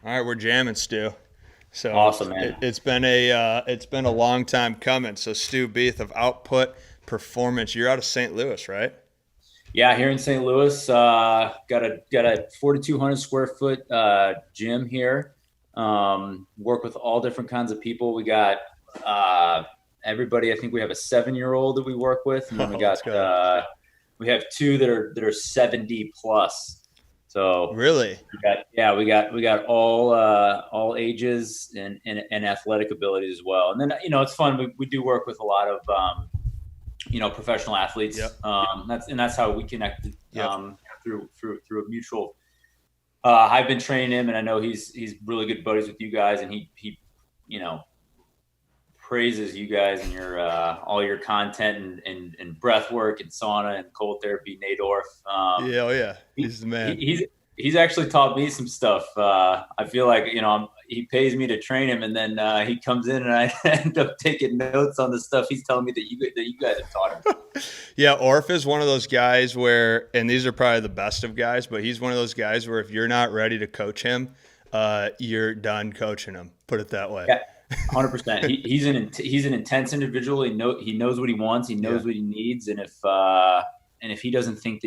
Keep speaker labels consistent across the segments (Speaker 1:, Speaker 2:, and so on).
Speaker 1: All right, we're jamming, Stu. So
Speaker 2: Awesome, man.
Speaker 1: it's been a long time coming. So Stu Beath of Output Performance, you're out of St. Louis, right?
Speaker 2: Yeah, here in St. Louis, got a 4,200 square foot gym here. Work with all different kinds of people. We got uh, everybody. I think we have a 7-year-old that we work with, and then
Speaker 1: Oh, let's go.
Speaker 2: we have two that are 70 plus. So
Speaker 1: Really?
Speaker 2: we got all ages and athletic abilities as well. And then it's fun. We do work with a lot of professional athletes.
Speaker 1: Yep.
Speaker 2: That's how we connected
Speaker 1: Yep.
Speaker 2: through a mutual. I've been training him, and I know he's really good buddies with you guys, and he you know praises you guys and your all your content and breath work and sauna and cold therapy. Nadorf.
Speaker 1: Yeah, oh yeah.
Speaker 2: He,
Speaker 1: He's the
Speaker 2: he,
Speaker 1: man.
Speaker 2: he's actually taught me some stuff. I feel like he pays me to train him, and then he comes in and I end up taking notes on the stuff he's telling me that you guys have taught him.
Speaker 1: Yeah, Orf is one of those guys where, and these are probably the best of guys, but he's one of those guys where if you're not ready to coach him, you're done coaching him. Put it that way.
Speaker 2: Yeah, 100%. He's an intense individual. He knows what he wants. He
Speaker 1: Yeah.
Speaker 2: knows what he needs, and if he doesn't think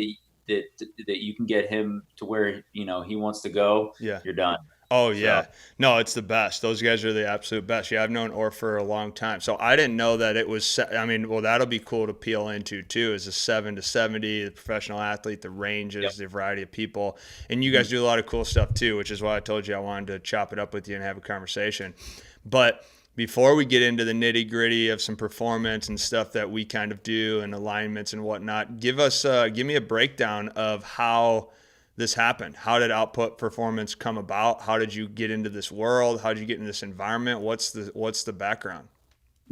Speaker 2: that you can get him to where he wants to go,
Speaker 1: Yeah.
Speaker 2: you're done.
Speaker 1: Oh
Speaker 2: So
Speaker 1: yeah, no, it's the best. Those guys are the absolute best. Yeah, I've known Orr for a long time, so I didn't know that it was. I mean, well, that'll be cool to peel into too. Is a 7 to 70, the professional athlete, the
Speaker 2: yep.
Speaker 1: ranges, the variety of people, and you guys do a lot of cool stuff too, which is why I told you I wanted to chop it up with you and have a conversation. But before we get into the nitty gritty of some performance and stuff that we kind of do and alignments and whatnot, give me a breakdown of how this happened. How did Output Performance come about? How did you get into this world? How did you get in this environment? What's the background?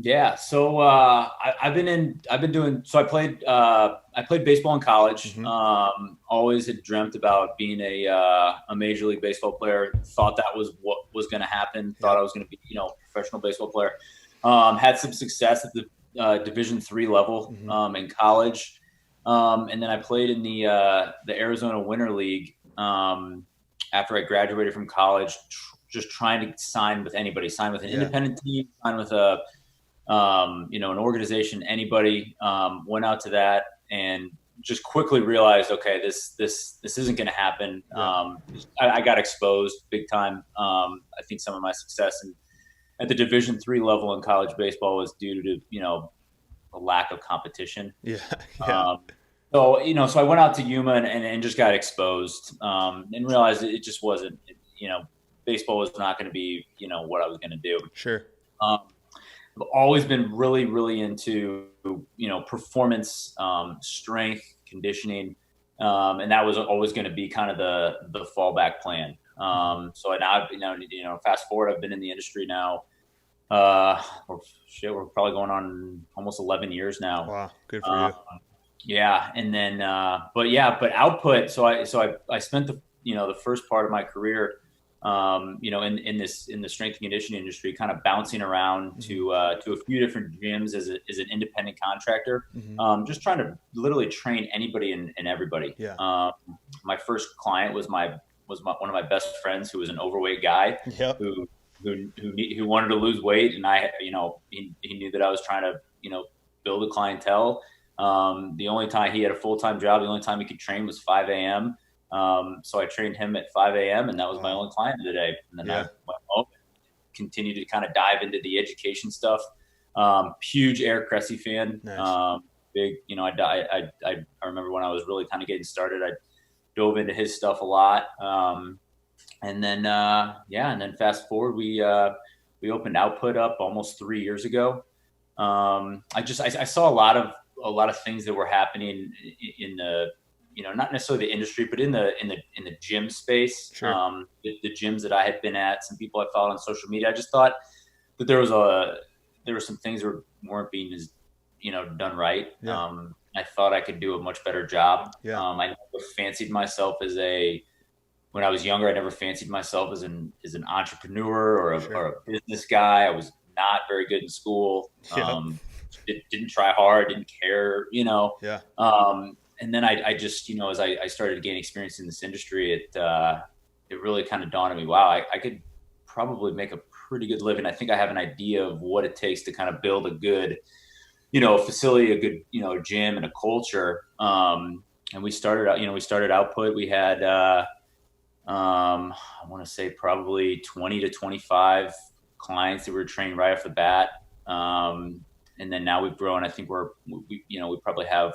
Speaker 2: Yeah. So I've been doing. So I played baseball in college.
Speaker 1: Mm-hmm.
Speaker 2: Always had dreamt about being a major league baseball player. Thought that was what was going to happen. Thought I
Speaker 1: Yep.
Speaker 2: was going to be a professional baseball player. Had some success at the Division III level
Speaker 1: Mm-hmm.
Speaker 2: in college, and then I played in the Arizona Winter League after I graduated from college. Just trying to sign with anybody, sign with an
Speaker 1: Yeah.
Speaker 2: independent team, sign with an organization, anybody. Went out to that and just quickly realized, okay, this isn't going to happen.
Speaker 1: Yeah.
Speaker 2: I got exposed big time. I think some of my success at the Division III level in college baseball was due to a lack of competition.
Speaker 1: Yeah. Yeah.
Speaker 2: Um, so I went out to Yuma and just got exposed and realized it just wasn't. Baseball was not going to be what I was going to do.
Speaker 1: Sure.
Speaker 2: Um, I've always been really, really into performance, strength, conditioning, and that was always going to be kind of the fallback plan. So now, fast forward, I've been in the industry now. We're probably going on almost 11 years now.
Speaker 1: Wow. Good for
Speaker 2: Um,
Speaker 1: you.
Speaker 2: yeah, and then, but output. So I spent the first part of my career in the strength and conditioning industry, kind of bouncing around
Speaker 1: Mm-hmm.
Speaker 2: to a few different gyms as an independent contractor,
Speaker 1: Mm-hmm.
Speaker 2: just trying to literally train anybody and everybody.
Speaker 1: Yeah.
Speaker 2: My first client was one of my best friends who was an overweight guy
Speaker 1: Yep.
Speaker 2: who wanted to lose weight, and he knew that I was trying to build a clientele. The only time he had a full-time job, the only time he could train was 5 a.m. So I trained him at 5 a.m. and that was my
Speaker 1: Wow.
Speaker 2: only client of the day. And then I
Speaker 1: Yeah.
Speaker 2: went home and continued to kind of dive into the education stuff. Huge Eric Cressy fan.
Speaker 1: Nice.
Speaker 2: Big, I remember when I was really kind of getting started, I dove into his stuff a lot. And then fast forward, we opened Output up almost 3 years ago. I saw a lot of things that were happening in the not necessarily the industry, but in the gym space.
Speaker 1: Sure.
Speaker 2: The gyms that I had been at, some people I followed on social media. I just thought that there were some things that weren't being as done right.
Speaker 1: Yeah.
Speaker 2: I thought I could do a much better job.
Speaker 1: Yeah.
Speaker 2: I never fancied myself when I was younger. I never fancied myself as an entrepreneur
Speaker 1: Sure.
Speaker 2: or a business guy. I was not very good in school.
Speaker 1: Yep.
Speaker 2: Didn't try hard, didn't care.
Speaker 1: Yeah.
Speaker 2: And then I just, as I started to gain experience in this industry, it really kind of dawned on me, wow, I could probably make a pretty good living. I think I have an idea of what it takes to kind of build a good, facility, a good, gym and a culture. And we started out, we started Output. We had, I want to say probably 20 to 25 clients that were trained right off the bat. And then now we've grown. I think we probably have,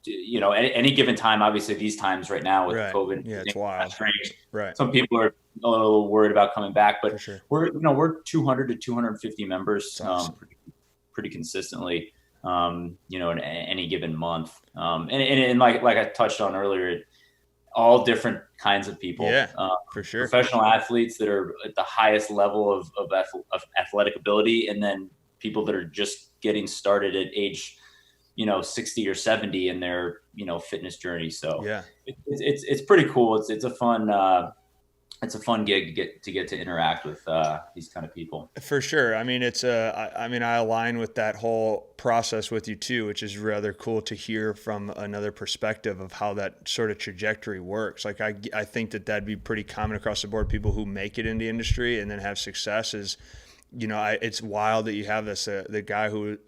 Speaker 2: any given time, obviously these times right now with
Speaker 1: Right.
Speaker 2: COVID,
Speaker 1: Yeah, it's wild.
Speaker 2: strange.
Speaker 1: Right.
Speaker 2: Some people are a little worried about coming back, but
Speaker 1: For sure.
Speaker 2: we're 200 to 250 members,
Speaker 1: Awesome.
Speaker 2: pretty consistently, in any given month. And like I touched on earlier, all different kinds of people.
Speaker 1: Yeah, for sure.
Speaker 2: Professional athletes that are at the highest level of athletic ability, and then people that are just getting started at age 60 or 70 in their fitness journey. So
Speaker 1: yeah,
Speaker 2: it's pretty cool. It's a fun gig to get to interact with these kind of people.
Speaker 1: for sure. I mean, I align with that whole process with you too, which is rather cool to hear from another perspective of how that sort of trajectory works. Like I think that'd be pretty common across the board. People who make it in the industry and then have success is, it's wild that you have this. The guy who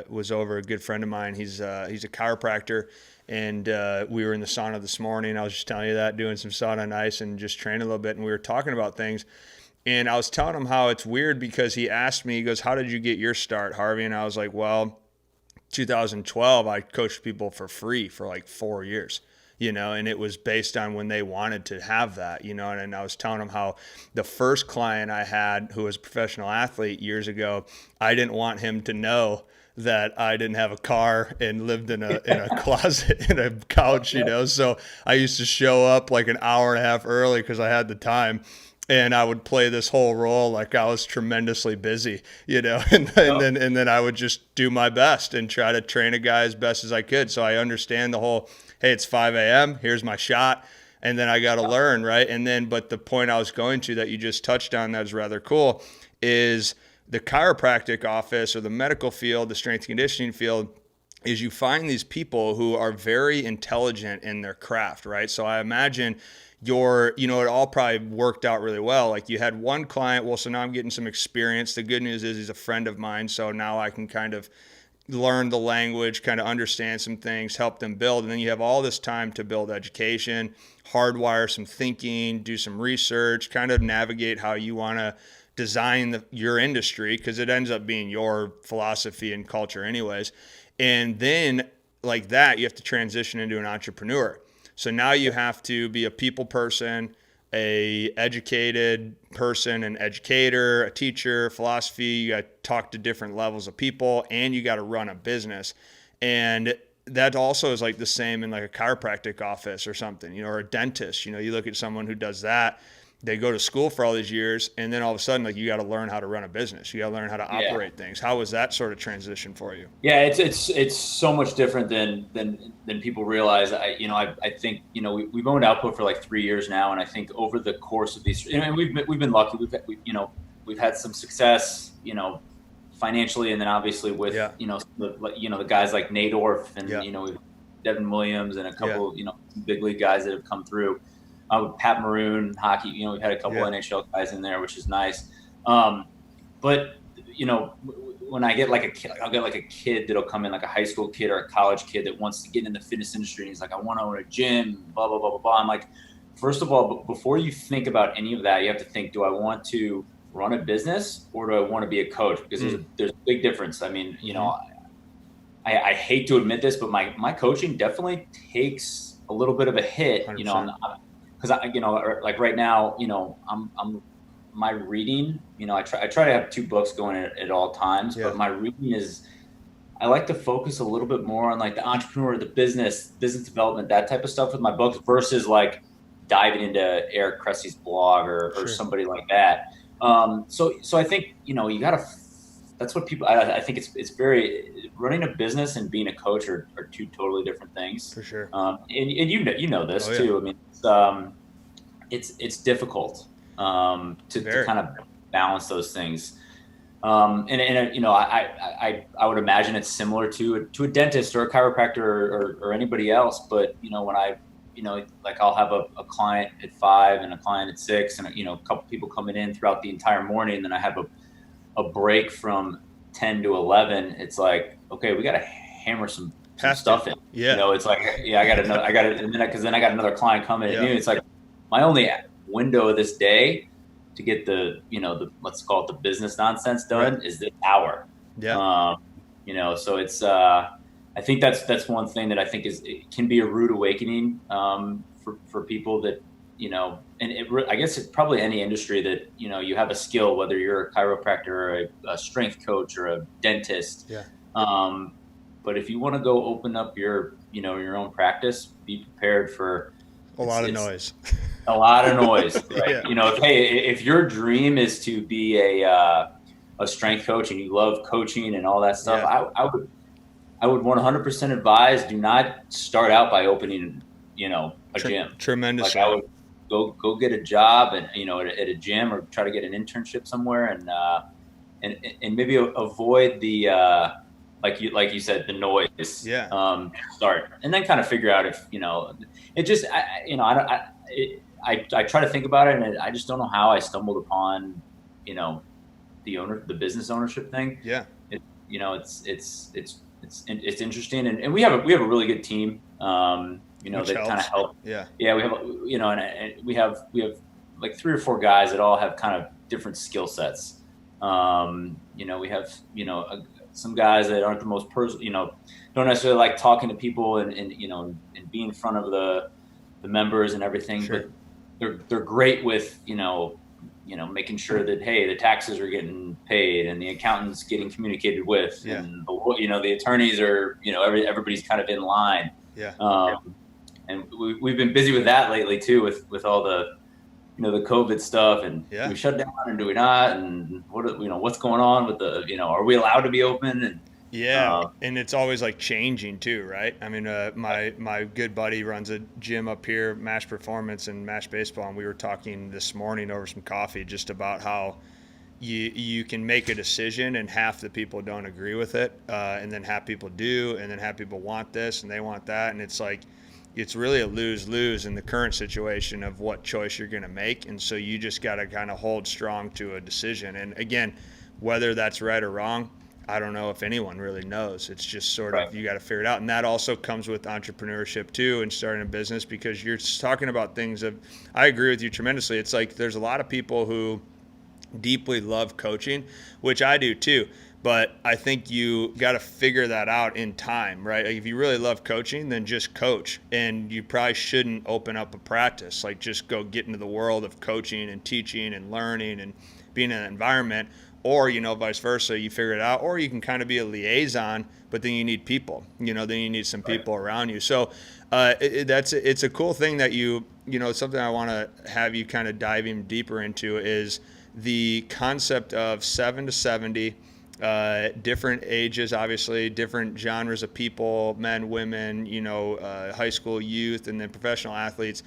Speaker 1: was over, a good friend of mine, he's a chiropractor, and we were in the sauna this morning. I was just telling you that, doing some sauna and ice and just training a little bit, and we were talking about things. And I was telling him how it's weird because he asked me, he goes, "How did you get your start, Harvey?" And I was like, well, 2012, I coached people for free for like 4 years. And it was based on when they wanted to have that, and I was telling them how the first client I had who was a professional athlete years ago, I didn't want him to know that I didn't have a car and lived in a closet, in a couch, so I used to show up like an hour and a half early because I had the time. And I would play this whole role like I was tremendously busy, and then I would just do my best and try to train a guy as best as I could. So I understand the whole, hey, it's 5 a.m., here's my shot, and then I got to learn, right? And then, but the point I was going to that you just touched on that is rather cool is the chiropractic office or the medical field, the strength and conditioning field, is you find these people who are very intelligent in their craft, right? So I imagine it all probably worked out really well. Like you had one client, well, so now I'm getting some experience. The good news is he's a friend of mine, so now I can kind of learn the language, kind of understand some things, help them build. And then you have all this time to build education, hardwire some thinking, do some research, kind of navigate how you want to design your industry, because it ends up being your philosophy and culture anyways. And then like that, you have to transition into an entrepreneur. So now you have to be a people person, a educated person, an educator, a teacher, philosophy. You got to talk to different levels of people, and you got to run a business. And that also is like the same in like a chiropractic office or something, or a dentist. You look at someone who does that, they go to school for all these years, and then all of a sudden, like, you got to learn how to run a business. You got to learn how to operate things. How was that sort of transition for you?
Speaker 2: Yeah, it's so much different than people realize. I think we've owned Output for like 3 years now, and I think over the course of these, and we've been lucky. We've had some success, financially, and then obviously with the guys like Nadorf and we've Devin Williams and a couple big league guys that have come through. Pat Maroon, hockey, we've had a couple NHL guys in there, which is nice. But when I get like a kid, I'll get like a kid that'll come in, like a high school kid or a college kid that wants to get in the fitness industry. And he's like, I want to own a gym, blah, blah, blah, blah, blah. I'm like, first of all, before you think about any of that, you have to think, do I want to run a business or do I want to be a coach? Because there's a big difference. I mean, I hate to admit this, but my coaching definitely takes a little bit of a hit,
Speaker 1: 100%.
Speaker 2: Because like right now, I'm my reading, I try to have 2 books going at all times, but my reading is, I like to focus a little bit more on like the entrepreneur, the business development, that type of stuff with my books versus like diving into Eric Cressy's blog or somebody like that. So I think, you gotta, that's what people, I think it's very, running a business and being a coach are 2 totally different things.
Speaker 1: For sure.
Speaker 2: And you know this too. I mean, it's difficult to kind of balance those things. And I would imagine it's similar to a dentist or a chiropractor or anybody else. But when I like I'll have a client at 5 and a client at 6 and, a couple people coming in throughout the entire morning. And then I have a break from 10 to 11. It's like, okay, we got to hammer some stuff in.
Speaker 1: Yeah.
Speaker 2: It's like, yeah, I got it. And then, cause then I got another client coming at noon. It's like my only window of this day to get the let's call it the business nonsense done is this hour.
Speaker 1: Yeah.
Speaker 2: So it's, I think that's one thing that I think it can be a rude awakening for people that, and I guess it's probably any industry that, you have a skill, whether you're a chiropractor or a strength coach or a dentist.
Speaker 1: Yeah.
Speaker 2: But if you want to go open up your own practice, be prepared for
Speaker 1: a lot of noise.
Speaker 2: A lot of noise. Right?
Speaker 1: Yeah.
Speaker 2: If your dream is to be a strength coach and you love coaching and all that stuff, I would 100% advise, do not start out by opening, a gym.
Speaker 1: Tremendous.
Speaker 2: Like I would go get a job and, at a gym, or try to get an internship somewhere and maybe avoid the, like you said, the noise.
Speaker 1: Yeah.
Speaker 2: Start and then kind of figure out if, it just, I try to think about it, and I just don't know how I stumbled upon, the business ownership thing.
Speaker 1: Yeah.
Speaker 2: It's interesting, and we have a really good team. That kind of help.
Speaker 1: Yeah.
Speaker 2: Yeah. We have, and we have like 3 or 4 guys that all have kind of different skill sets. We have, some guys that aren't the most don't necessarily like talking to people and be in front of the members and everything,
Speaker 1: sure.
Speaker 2: But they're great with, making sure that, hey, the taxes are getting paid and the accountant's getting communicated with, and the attorneys are, everybody's kind of in line.
Speaker 1: Yeah.
Speaker 2: And we've been busy with that lately too, with all the, the COVID stuff, and do we shut down and do we not? And what's going on with the, are we allowed to be open? And
Speaker 1: and it's always like changing too, right? I mean, my good buddy runs a gym up here, Mash Performance and Mash Baseball, and we were talking this morning over some coffee just about how you can make a decision and half the people don't agree with it, and then half people do, and then half people want this and they want that, and it's like it's really a lose-lose in the current situation of what choice you're going to make, and so you just got to kind of hold strong to a decision. And again, whether that's right or wrong, I don't know if anyone really knows. It's just sort of, you got to figure it out. And that also comes with entrepreneurship too, and starting a business, because you're talking about things of, I agree with you tremendously. It's like there's a lot of people who deeply love coaching, which I do too. But I think you got to figure that out in time, right? Like if you really love coaching, then just coach. And you probably shouldn't open up a practice. Like just go get into the world of coaching and teaching and learning and being in an environment. Or, vice versa, you figure it out. Or you can kind of be a liaison, but then you need people. Then you need some people around you. So it's a cool thing that something I want to have you kind of dive even deeper into is the concept of 7 to 70. Different ages, obviously, different genres of people, men, women, high school youth, and then professional athletes.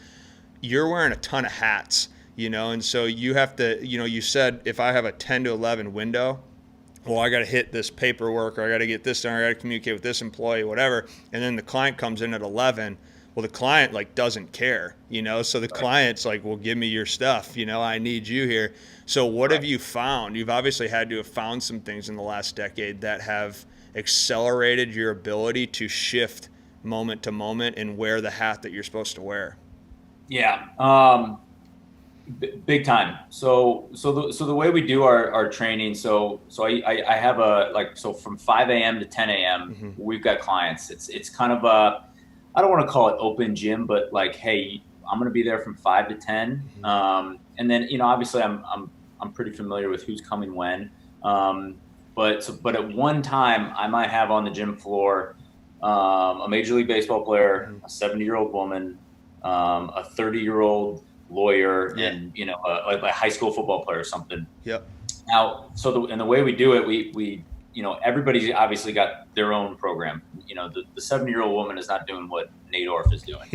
Speaker 1: You're wearing a ton of hats, and so you have to, you said if I have a 10 to 11 window, well, I got to hit this paperwork, or I got to get this done, or I got to communicate with this employee, whatever. And then the client comes in at 11. Well, the client doesn't care, so the client's like, well, give me your stuff. I need you here. So what have you found? You've obviously had to have found some things in the last decade that have accelerated your ability to shift moment to moment and wear the hat that you're supposed to wear.
Speaker 2: Yeah. Big time. So the way we do our training, so I have from 5 a.m. to 10 a.m. We've got clients. It's kind of I don't want to call it open gym, but like, hey, I'm going to be there from 5 to 10. And then, obviously I'm pretty familiar with who's coming when. But at one time I might have on the gym floor, a Major League Baseball player, a 70-year-old woman, a 30-year-old lawyer, and, a high school football player or something.
Speaker 1: Yep.
Speaker 2: Now, the way we do it, we everybody's obviously got their own program. The 70-year-old woman is not doing what Nate Orff is doing.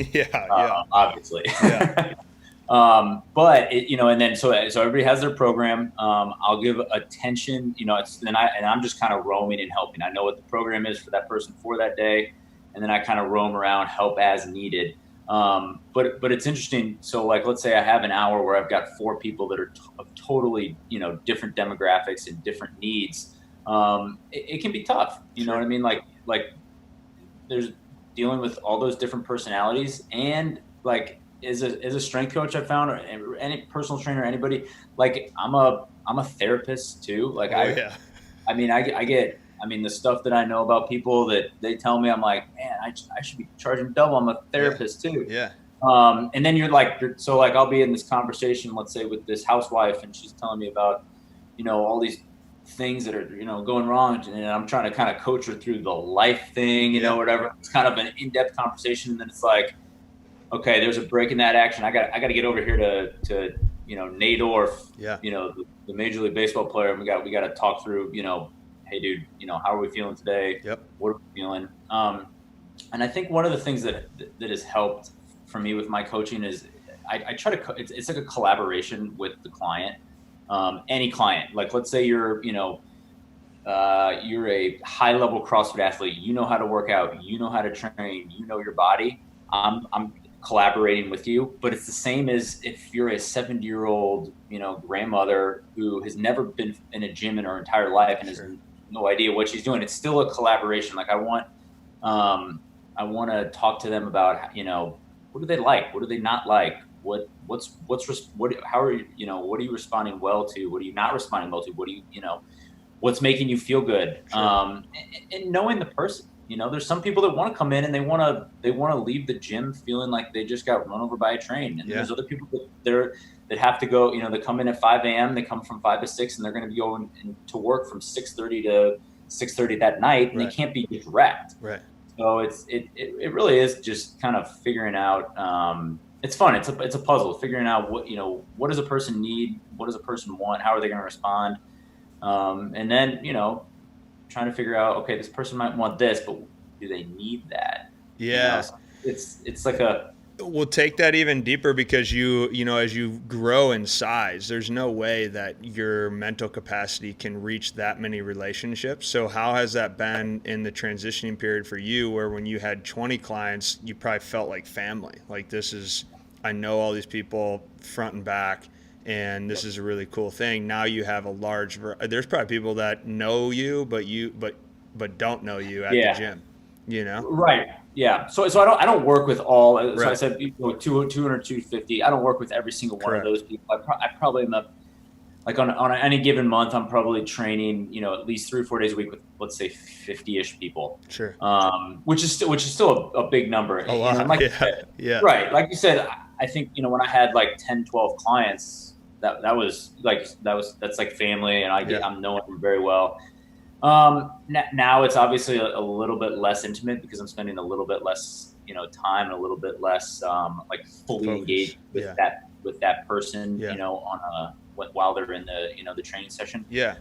Speaker 2: Obviously. Yeah. But and then so everybody has their program. I'll give attention. I'm just kind of roaming and helping. I know what the program is for that person for that day, and then I kind of roam around, help as needed. But it's interesting. So like, let's say I have an hour where I've got 4 people that are of totally, different demographics and different needs. It can be tough. You know what I mean? Like there's dealing with all those different personalities, and like as a strength coach, I found, or any personal trainer, anybody, like I'm a therapist too. Like I mean, I get, I mean, the stuff that I know about people that they tell me, I'm like, man, I should be charging double. I'm a therapist too.
Speaker 1: Yeah.
Speaker 2: And then you're like, so like, I'll be in this conversation, let's say with this housewife, and she's telling me about, all these things that are, going wrong. And I'm trying to kind of coach her through the life thing, whatever. It's kind of an in-depth conversation. And then it's like, okay, there's a break in that action. I got to get over here to Nadorf, the Major League Baseball player. And we got to talk through, hey dude, how are we feeling today?
Speaker 1: Yep.
Speaker 2: What are we feeling? And I think one of the things that has helped for me with my coaching is I try to, it's like a collaboration with the client. Any client, like let's say you're a high level CrossFit athlete, how to work out, how to train, your body. I'm collaborating with you, but it's the same as if you're a 70-year-old, grandmother who has never been in a gym in her entire life and has no idea what she's doing. It's still a collaboration. Like I want to talk to them about, what do they like? What do they not like? How are you, what are you responding well to? What are you not responding well to? What do you, what's making you feel good? And knowing the person, there's some people that want to come in and they want to leave the gym feeling like they just got run over by a train. And there's other people that have to go, they come in at 5 a.m. They come from 5 to 6 and they're going to be going to work from 6:30 to 6:30 that night. And they can't be direct.
Speaker 1: Right.
Speaker 2: So it really is just kind of figuring out, it's fun. It's a puzzle, figuring out what does a person need? What does a person want? How are they going to respond? And then, trying to figure out, okay, this person might want this, but do they need that?
Speaker 1: Yeah.
Speaker 2: So it's like
Speaker 1: we'll take that even deeper because as you grow in size, there's no way that your mental capacity can reach that many relationships. So how has that been in the transitioning period for you, where when you had 20 clients, you probably felt like family? Like I know all these people front and back, and this is a really cool thing. Now you have there's probably people that know you, but don't know you at the gym,
Speaker 2: Right. Yeah. So I don't work with all, so I said, 200, 250. I don't work with every single one of those people. I probably am like on any given month, I'm probably training, at least 3 or 4 days a week with, let's say 50-ish people.
Speaker 1: Sure.
Speaker 2: Which is still a big number.
Speaker 1: A lot.
Speaker 2: Like yeah. Right. Like you said, I think, when I had like 10, 12 clients, that's like family, and I'm knowing them very well. Now it's obviously a little bit less intimate because I'm spending a little bit less, time, and a little bit less, like fully engaged with that person, while they're in the training session.
Speaker 1: Yeah.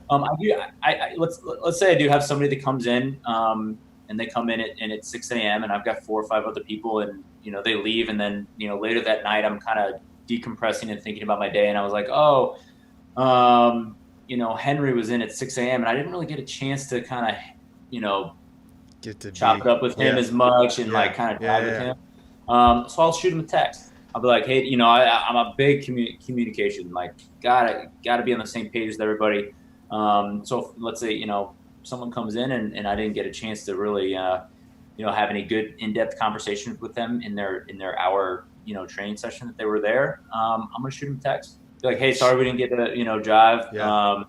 Speaker 2: Let's say I do have somebody that comes in, and they come in at 6 a.m. and I've got 4 or 5 other people, and, they leave. And then, later that night, I'm kind of decompressing and thinking about my day. And I was like, Henry was in at 6 a.m. and I didn't really get a chance to kind of, chop it up with him as much and like kind of drive with him. So I'll shoot him a text. I'll be like, hey, I'm a big communication, like gotta be on the same page with everybody. So let's say, someone comes in and I didn't get a chance to really, have any good in-depth conversations with them in their hour, training session that they were there. I'm going to shoot them a text. Be like, hey, sorry we didn't get to, jive.
Speaker 1: Yeah.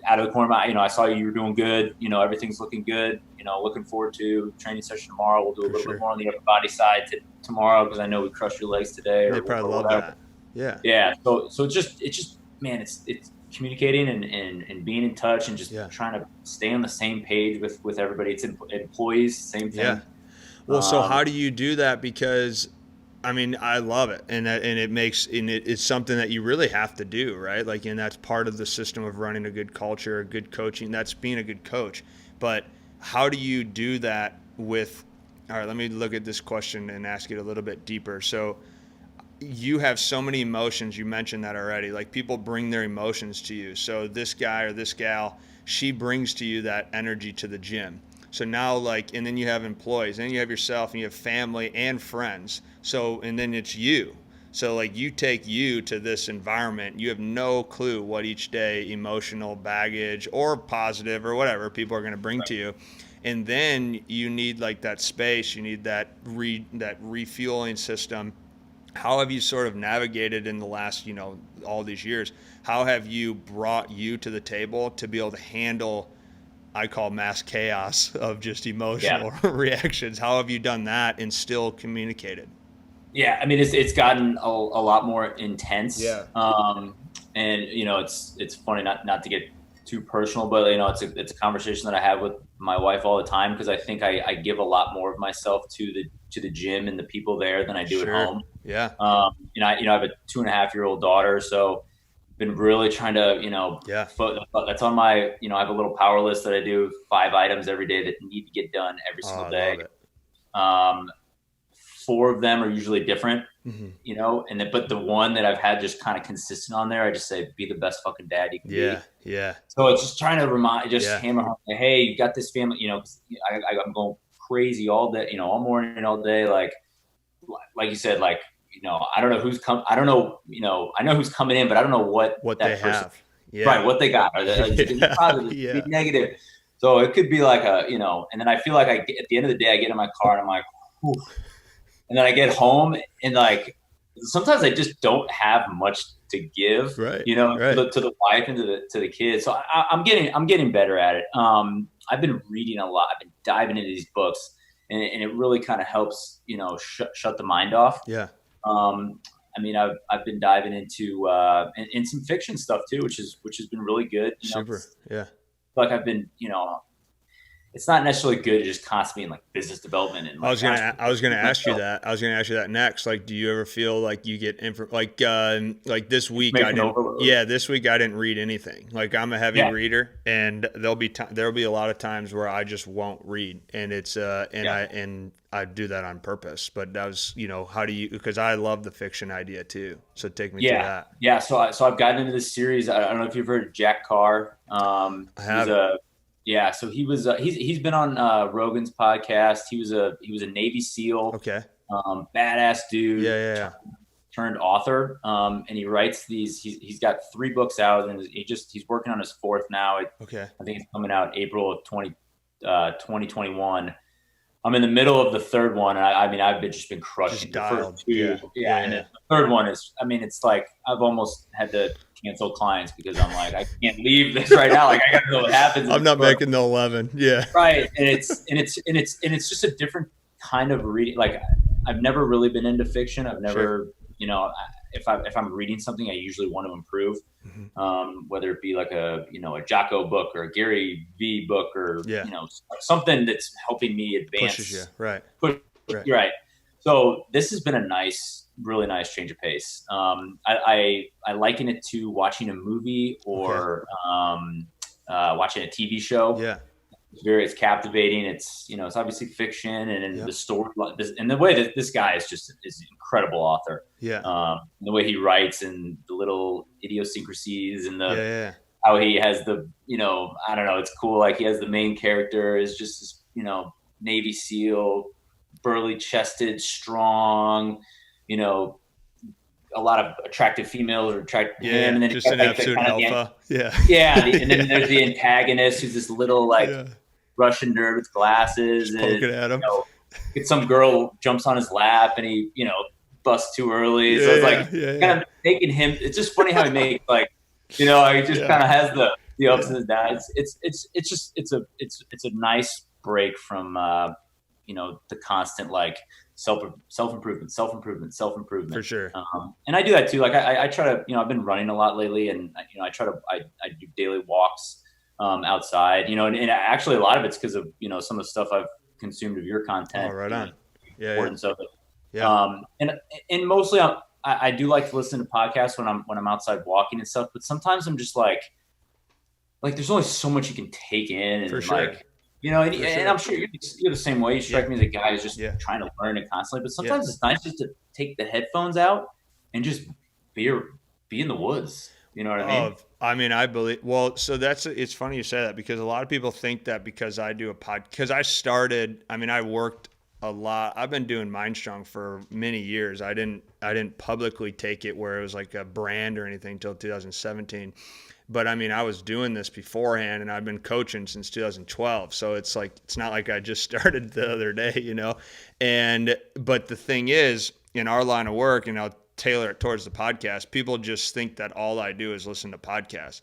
Speaker 2: Out of the corner, I saw you were doing good. Everything's looking good. Looking forward to training session tomorrow. We'll do a little bit more on the upper body side tomorrow because I know we crushed your legs today.
Speaker 1: They probably love that. Yeah.
Speaker 2: Yeah. So it's just man, it's communicating and being in touch and just trying to stay on the same page with everybody. It's employees, same thing.
Speaker 1: Yeah. Well, so how do you do that? Because I love it, and it's something that you really have to do, right? Like, and that's part of the system of running a good culture, a good coaching. That's being a good coach. But how do you do that with? All right, let me look at this question and ask it a little bit deeper. So, you have so many emotions. You mentioned that already. Like, people bring their emotions to you. So this guy or this gal, she brings to you that energy to the gym. So now like, and then you have employees, and then you have yourself, and you have family and friends. So, and then it's you. So like you take you to this environment, you have no clue what each day emotional baggage or positive or whatever people are going to bring to you. And then you need like that space, you need that refueling system. How have you sort of navigated in the last, all these years? How have you brought you to the table to be able to handle, I call mass chaos of just emotional reactions? How have you done that and still communicated?
Speaker 2: Yeah, I mean, it's gotten a lot more intense.
Speaker 1: Yeah.
Speaker 2: And it's funny not to get too personal, but it's a conversation that I have with my wife all the time, because I think I give a lot more of myself to the gym and the people there than I do at home.
Speaker 1: Yeah.
Speaker 2: I have a 2.5-year-old daughter, so been really trying to that's on my I have a little power list that I do 5 items every day that need to get done every single day. Love it. 4 of them are usually different, but the one that I've had just kind of consistent on there, I just say, be the best fucking dad you can be.
Speaker 1: Yeah.
Speaker 2: So it's just trying to hammer home, hey, you got this family, I'm going crazy all day, all morning, all day. Like you said, like, I don't know who's I know who's coming in, but I don't know what that
Speaker 1: they
Speaker 2: person,
Speaker 1: have. Yeah.
Speaker 2: Right. What they got. Are they positive, negative? So it could be like and then I feel like at the end of the day, I get in my car and I'm like, whew. And then I get home and like, sometimes I just don't have much to give,
Speaker 1: right.
Speaker 2: To the wife and to the kids. So I'm getting better at it. I've been reading a lot. I've been diving into these books, and it really kind of helps, shut the mind off.
Speaker 1: Yeah.
Speaker 2: I mean, I've been diving into in some fiction stuff too, which has been really good.
Speaker 1: Super. Yeah.
Speaker 2: Like I've been, it's not necessarily good to just constantly in like business development. And like,
Speaker 1: I was gonna ask you that. I was gonna ask you that next. Like, do you ever feel like you get like this week I didn't? Yeah, this week I didn't read anything. Like I'm a heavy reader, and there'll be a lot of times where I just won't read, and it's I do that on purpose. But that was how do you? Because I love the fiction idea too. So take me to that.
Speaker 2: Yeah. So I've gotten into this series. I don't know if you've heard of Jack Carr.
Speaker 1: I have.
Speaker 2: Yeah, so he was he's been on Rogan's podcast. He was a Navy SEAL.
Speaker 1: Okay.
Speaker 2: Badass dude.
Speaker 1: Yeah.
Speaker 2: Turned author. And he writes these. He's got 3 books out, and he's working on his 4th now.
Speaker 1: Okay.
Speaker 2: I think it's coming out April of 2021. I'm in the middle of the 3rd one, and I've just been crushing the first 2. Yeah. And the 3rd one is, it's like I've almost had to cancel clients because I'm like, I can't leave this right now. Like I gotta know what happens.
Speaker 1: I'm not making the 11. Yeah.
Speaker 2: Right. And it's just a different kind of reading. Like I've never really been into fiction. I've never, if I'm reading something, I usually want to improve. Whether it be like a Jocko book or a Gary V book or, something that's helping me advance.
Speaker 1: Pushes you. Right.
Speaker 2: Right. So this has been really nice change of pace. I liken it to watching a movie or watching a TV show.
Speaker 1: Yeah.
Speaker 2: It's captivating. It's obviously fiction, and the story and the way that this guy is an incredible author.
Speaker 1: Yeah.
Speaker 2: The way he writes and the little idiosyncrasies and
Speaker 1: how
Speaker 2: he has the I don't know, it's cool. Like he has the main character is just this Navy SEAL, burly chested, strong, a lot of attractive females attract him, and then
Speaker 1: just an absolute alpha.
Speaker 2: And then there's the antagonist who's this little Russian nerd with glasses,
Speaker 1: just poking at him.
Speaker 2: Some girl jumps on his lap and he busts too early. So it's like kind of making him. It's just funny how he makes he just kind of has the ups and the downs. It's a nice break from the constant self-improvement
Speaker 1: for sure.
Speaker 2: And I do that too. Like I try to, I've been running a lot lately, and I do daily walks outside, and actually a lot of it's because of, some of the stuff I've consumed of your content.
Speaker 1: Oh, right on.
Speaker 2: Importance of it. And mostly I do like to listen to podcasts when I'm outside walking and stuff, but sometimes I'm just like there's only so much you can take in, and
Speaker 1: for sure.
Speaker 2: And I'm sure you're the same way. You strike me as a guy who's just trying to learn it constantly. But sometimes it's nice just to take the headphones out and just be in the woods. You know what I mean?
Speaker 1: I mean, I believe, well, so it's funny you say that, because a lot of people think that because I do because I worked a lot. I've been doing MindStrong for many years. I didn't publicly take it where it was like a brand or anything until 2017. But I mean, I was doing this beforehand, and I've been coaching since 2012. So it's like, it's not like I just started the other day, you know? But the thing is, in our line of work, and I'll tailor it towards the podcast, people just think that all I do is listen to podcasts.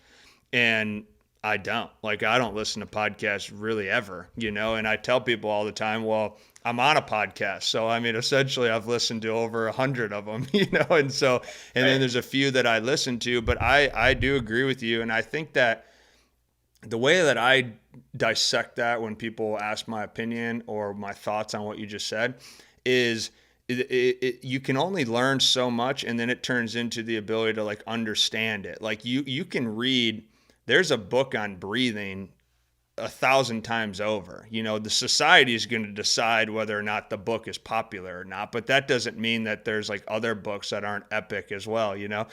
Speaker 1: And I don't. Like, I don't listen to podcasts really ever, you know? And I tell people all the time, well, I'm on a podcast. So, I mean, essentially I've listened to over 100 of them, you know? And so, and then there's a few that I listen to, but I do agree with you. And I think that the way that I dissect that when people ask my opinion or my thoughts on what you just said is you can only learn so much, and then it turns into the ability to like understand it. Like you can read, there's a book on breathing 1,000 times over. You know, the society is going to decide whether or not the book is popular or not, but that doesn't mean that there's like other books that aren't epic as well, you know?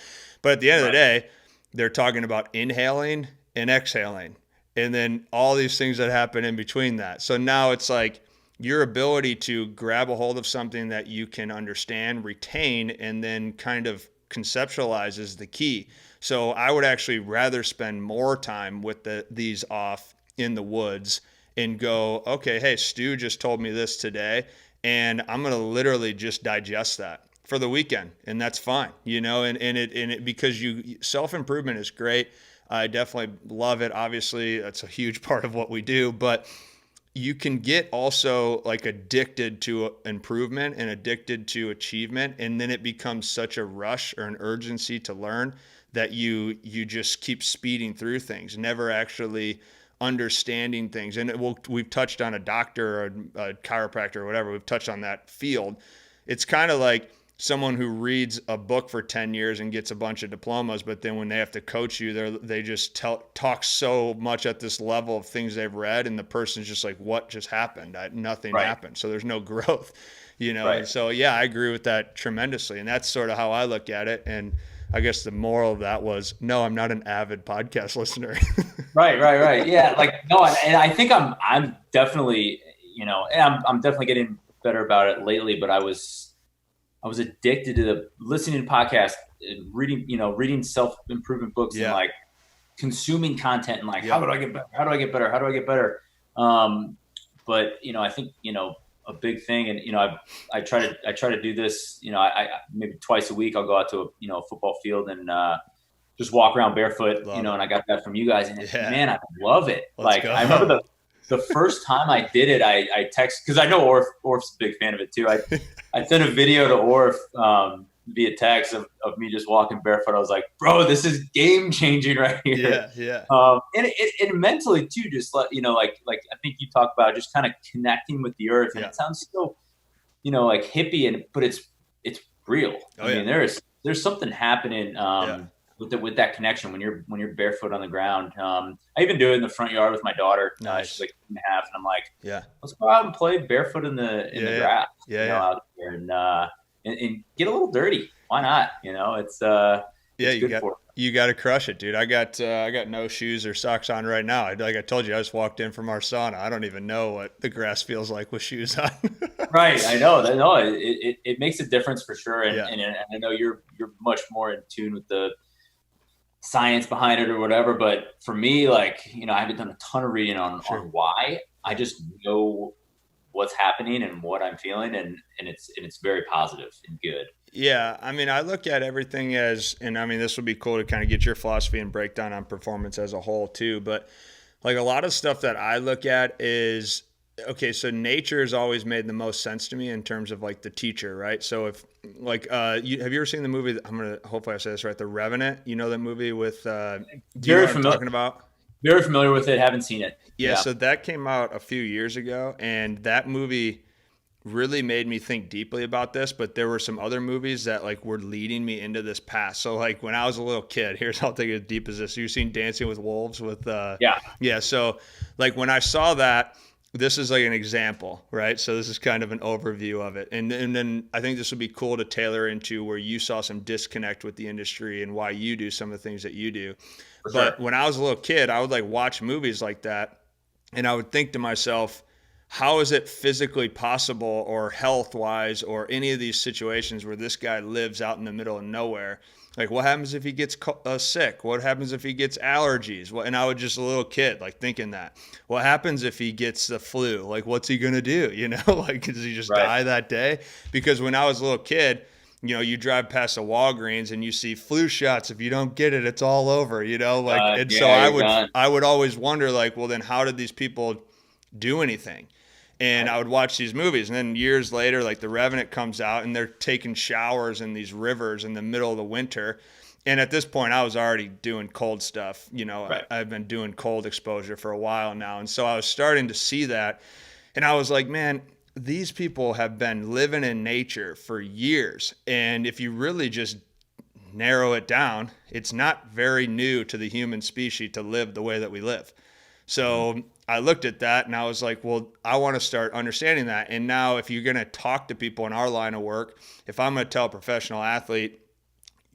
Speaker 1: But at the end of the day, they're talking about inhaling and exhaling, and then all these things that happen in between that. So now it's like your ability to grab a hold of something that you can understand, retain, and then kind of conceptualize is the key. So I would actually rather spend more time with these off in the woods and go, okay, hey, Stu just told me this today, and I'm going to literally just digest that for the weekend, and that's fine, you know, and it because self-improvement is great. I definitely love it. Obviously, that's a huge part of what we do, but you can get also like addicted to improvement and addicted to achievement, and then it becomes such a rush or an urgency to learn that you just keep speeding through things, never actually understanding things. And we've touched on a doctor or a chiropractor or whatever. We've touched on that field. It's kind of like someone who reads a book for 10 years and gets a bunch of diplomas, but then when they have to coach you, they just talk so much at this level of things they've read, and the person's just like, what just happened? Nothing happened. So there's no growth, you know? And so, yeah, I agree with that tremendously. And that's sort of how I look at it. And I guess the moral of that was, no, I'm not an avid podcast listener.
Speaker 2: Right. Yeah. Like, no, and I think I'm definitely, you know, and I'm definitely getting better about it lately, but I was addicted to listening to podcasts and reading self-improvement books and like consuming content and like, how do I get better? How do I get better? How do I get better? But, you know, I think, you know, a big thing, and, you know, I try to do this, you know, I maybe twice a week, I'll go out to a football field and, just walk around barefoot, and I got that from you guys, and man, I love it. Let's go. I remember the first time I did it, I text, because I know Orf's a big fan of it too. I sent a video to Orf via text of me just walking barefoot. I was like, bro, this is game changing right here.
Speaker 1: Yeah.
Speaker 2: And it mentally too, just like I think you talked about just kind of connecting with the earth, and it sounds so, like hippie, but it's real. I mean, there's something happening. With that connection when you're barefoot on the ground. I even do it in the front yard with my daughter.
Speaker 1: Nice.
Speaker 2: She's like 2.5, and I'm like, let's go out and play barefoot in the grass. Out there and get a little dirty. Why not? It's
Speaker 1: you got to crush it, dude. I got no shoes or socks on right now. Like I told you, I just walked in from our sauna. I don't even know what the grass feels like with shoes on.
Speaker 2: Right, I know. It makes a difference for sure, and I know you're much more in tune with the science behind it or whatever, but for me, like, I haven't done a ton of reading on why. I just know what's happening and what I'm feeling, and it's very positive and good.
Speaker 1: Yeah, I mean, I look at everything as, and I mean, this would be cool to kind of get your philosophy and breakdown on performance as a whole too, but like a lot of stuff that I look at is, okay, so nature has always made the most sense to me in terms of like the teacher, right? So if like, have you ever seen the movie, hopefully I say this right, The Revenant? You know that movie with, do you know what I'm talking about?
Speaker 2: Very familiar with it, haven't seen it.
Speaker 1: Yeah, so that came out a few years ago, and that movie really made me think deeply about this, but there were some other movies that like were leading me into this path. So like when I was a little kid, here's how I'll take it as deep as this. You've seen Dancing with Wolves with, so like when I saw that, this is like an example, right? So this is kind of an overview of it. And then I think this would be cool to tailor into where you saw some disconnect with the industry and why you do some of the things that you do.
Speaker 2: For
Speaker 1: But
Speaker 2: sure.
Speaker 1: when I was a little kid, I would like watch movies like that, and I would think to myself, how is it physically possible or health wise or any of these situations where this guy lives out in the middle of nowhere? Like, what happens if he gets sick? What happens if he gets allergies? And I was just a little kid, like thinking that. What happens if he gets the flu? Like, what's he gonna do? You know, like, does he just die that day? Because when I was a little kid, you know, you drive past a Walgreens and you see flu shots. If you don't get it, it's all over. You know, like, and so I would always wonder, like, well, then how did these people do anything? And I would watch these movies, and then years later, like the Revenant comes out, and they're taking showers in these rivers in the middle of the winter. And at this point, I was already doing cold stuff. You know, I've been doing cold exposure for a while now. And so I was starting to see that. And I was like, man, these people have been living in nature for years. And if you really just narrow it down, it's not very new to the human species to live the way that we live. So I looked at that and I was like, well, I want to start understanding that. And now if you're going to talk to people in our line of work, if I'm going to tell a professional athlete,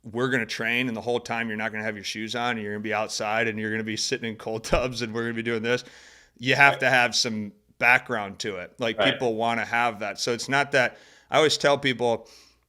Speaker 1: we're going to train and the whole time you're not going to have your shoes on and you're going to be outside and you're going to be sitting in cold tubs and we're going to be doing this, you have to have some background to it. Like people want to have that. So it's not that. I always tell people,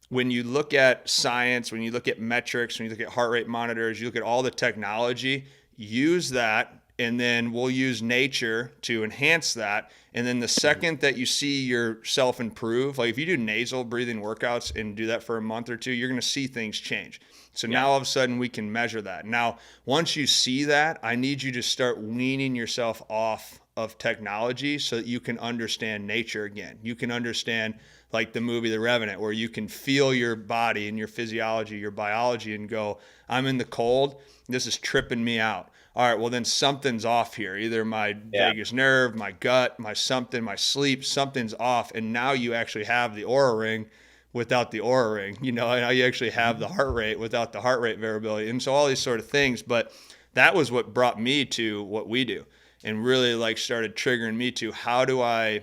Speaker 1: when you look at science, when you look at metrics, when you look at heart rate monitors, you look at all the technology, use that. And then we'll use nature to enhance that. And then the second that you see yourself improve, like if you do nasal breathing workouts and do that for a month or two, you're going to see things change. So now all of a sudden we can measure that. Now, once you see that, I need you to start weaning yourself off of technology so that you can understand nature again. You can understand, like the movie The Revenant, where you can feel your body and your physiology, your biology, and go, I'm in the cold. This is tripping me out. All right, well, then something's off here. Either my vagus nerve, my gut, my something, my sleep, something's off. And now you actually have the Oura ring without the Oura ring. You know, now you actually have the heart rate without the heart rate variability. And so all these sort of things. But that was what brought me to what we do and really like started triggering me to how do I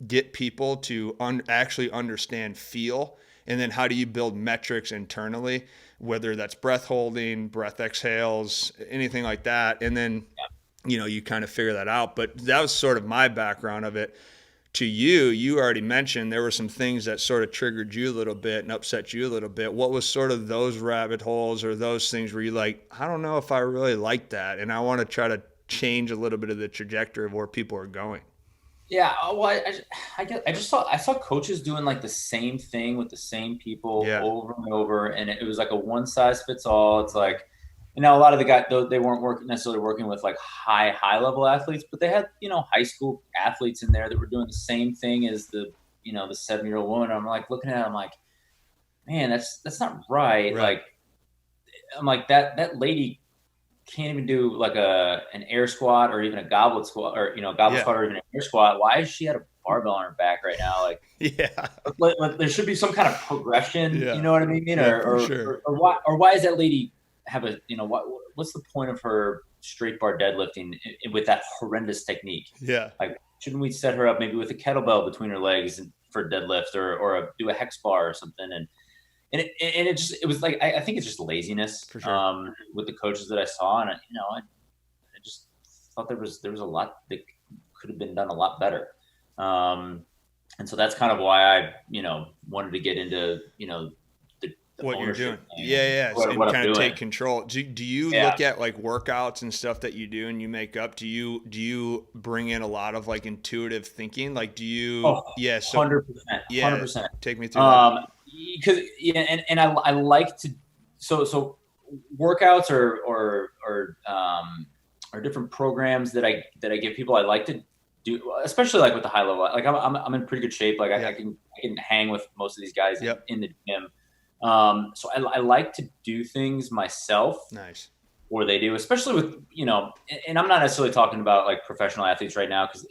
Speaker 1: get people to actually understand feel, and then how do you build metrics internally, whether that's breath holding, breath exhales, anything like that. And then, you know, you kind of figure that out. But that was sort of my background of it. To you, you already mentioned there were some things that sort of triggered you a little bit and upset you a little bit. What was sort of those rabbit holes or those things where you like, I don't know if I really like that, and I want to try to change a little bit of the trajectory of where people are going?
Speaker 2: Yeah, well, I saw coaches doing like the same thing with the same people over and over, and it was like a one size fits all. It's like, you know, a lot of the guys, they weren't necessarily working with like high level athletes, but they had, you know, high school athletes in there that were doing the same thing as the 7-year-old woman. I'm like looking at it, I'm like, man, that's not right. Like, I'm like that lady can't even do like an air squat or even a goblet squat or, goblet squat or even an air squat. Why is she at a barbell on her back right now? Like, like there should be some kind of progression. You know what I mean? Or why is that lady have a, what's the point of her straight bar deadlifting with that horrendous technique? Like, shouldn't we set her up maybe with a kettlebell between her legs for deadlift or do a hex bar or something? And it was like, I think it's just laziness for sure. With the coaches that I saw. And, I just thought there was a lot that could have been done a lot better. And so that's kind of why I, wanted to get into, the
Speaker 1: what you're doing. So you kind of take control. Do you look at like workouts and stuff that you do and you make up? Do you bring in a lot of like intuitive thinking? Like, do you,
Speaker 2: 100%.
Speaker 1: Take me through that.
Speaker 2: Because and I like to so workouts or different programs that I give people. I like to do, especially like with the high level. Like I'm in pretty good shape. Like I can hang with most of these guys in the gym. So I like to do things myself.
Speaker 1: Nice.
Speaker 2: Or they do, especially with and I'm not necessarily talking about like professional athletes right now because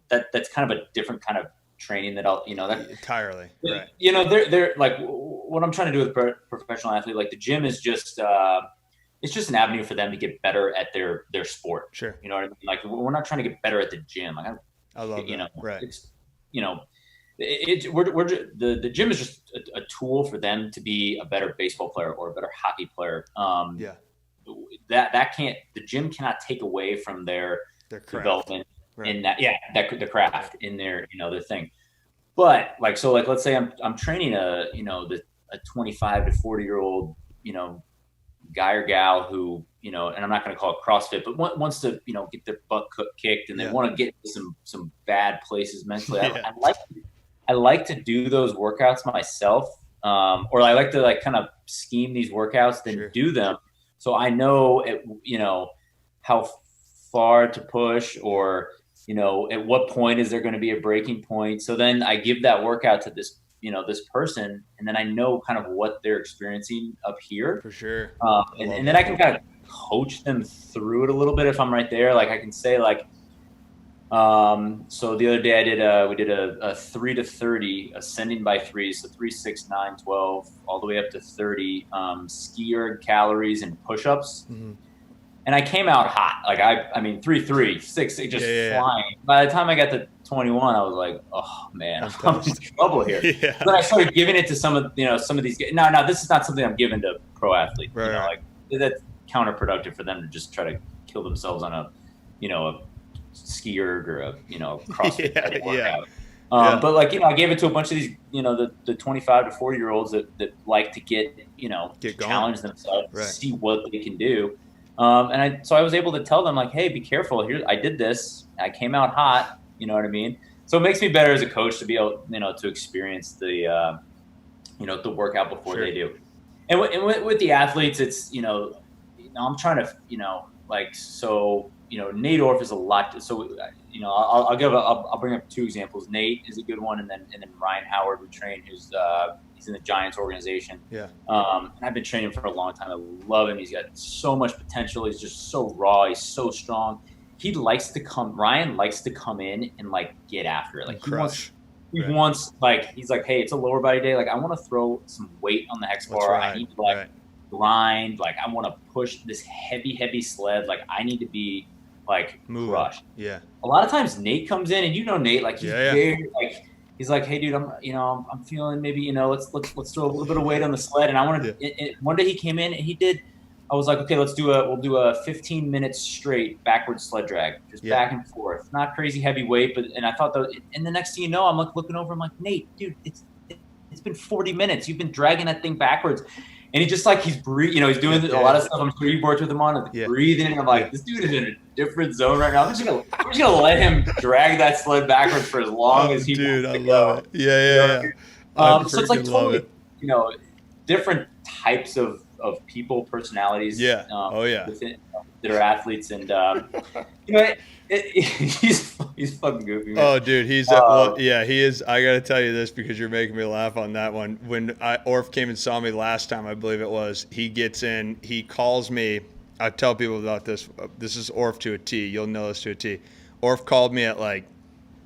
Speaker 2: that's kind of a different kind of training that I'll,
Speaker 1: entirely right.
Speaker 2: They're like what I'm trying to do with a professional athlete, like the gym is just, it's just an avenue for them to get better at their sport.
Speaker 1: Sure.
Speaker 2: You know what I mean? Like we're not trying to get better at the gym. Like
Speaker 1: I love that. Right.
Speaker 2: It's, the gym is just a tool for them to be a better baseball player or a better hockey player. The gym cannot take away from their development in that, the craft in their, their thing. But let's say I'm training a 25 to 40-year-old, guy or gal who, and I'm not going to call it CrossFit, but wants to, get their butt kicked and they want to get to some bad places mentally. I like to do those workouts myself. Or I like to kind of scheme these workouts, then do them. So I know, how far to push, or, at what point is there going to be a breaking point. So then I give that workout to this, this person, and then I know kind of what they're experiencing up here.
Speaker 1: For sure.
Speaker 2: And then I can kind of coach them through it a little bit if I'm right there. Like I can say so the other day we did a 3 to 30 ascending by threes. So 3, 6, 9, 12, all the way up to 30, skier calories and push-ups. Mm-hmm. And I came out hot. Like I mean, 3, 3, 6, just flying. By the time I got to 21, I was like, oh man, I'm in trouble here. Then I started giving it to some of these guys. Now this is not something I'm giving to pro athletes. Right. That's counterproductive for them to just try to kill themselves on a ski erg or a CrossFit workout. But I gave it to a bunch of these, the 25 to 40 year olds that like to get challenge themselves, see what they can do. So I was able to tell them hey, be careful here. I did this. I came out hot. You know what I mean? So it makes me better as a coach to be able, to experience the, the workout before they do. And with the athletes, it's, I'm trying to, Nate Orff is a lot. So, I'll bring up 2 examples. Nate is a good one. And then Ryan Howard, we train, who's, he's in the Giants organization. Yeah. And I've been training for a long time. I love him. He's got so much potential. He's just so raw. He's so strong. Ryan likes to come in and get after it. He wants he's hey, it's a lower body day. I want to throw some weight on the X bar. I need to grind. I want to push this heavy sled. I need to be crushed. Yeah. A lot of times Nate comes in, and Nate, he's very he's hey dude, I'm feeling maybe, let's throw a little bit of weight on the sled. And I wanted one day he came in and he did. I was okay, we'll do a 15 minutes straight backwards sled drag, just back and forth. Not crazy heavy weight, and I thought and the next thing you know, I'm looking over, I'm Nate, dude, it's been 40 minutes. You've been dragging that thing backwards. And he just he's breathing, he's doing a lot of stuff. I'm sure you worked with him on it, breathing. And I'm this dude is in a different zone right now. I'm just gonna let him drag that sled backwards for as long as he wants to
Speaker 1: love it. Yeah.
Speaker 2: So it's totally, different types of people, personalities.
Speaker 1: Yeah.
Speaker 2: Within, that are athletes, and he's fucking goofy, man.
Speaker 1: Oh, dude, he is. I got to tell you this because you're making me laugh on that one. When Orff came and saw me last time, I believe it was, he gets in, he calls me. I tell people about this. This is Orff to a T. You'll know this to a T. Orff called me at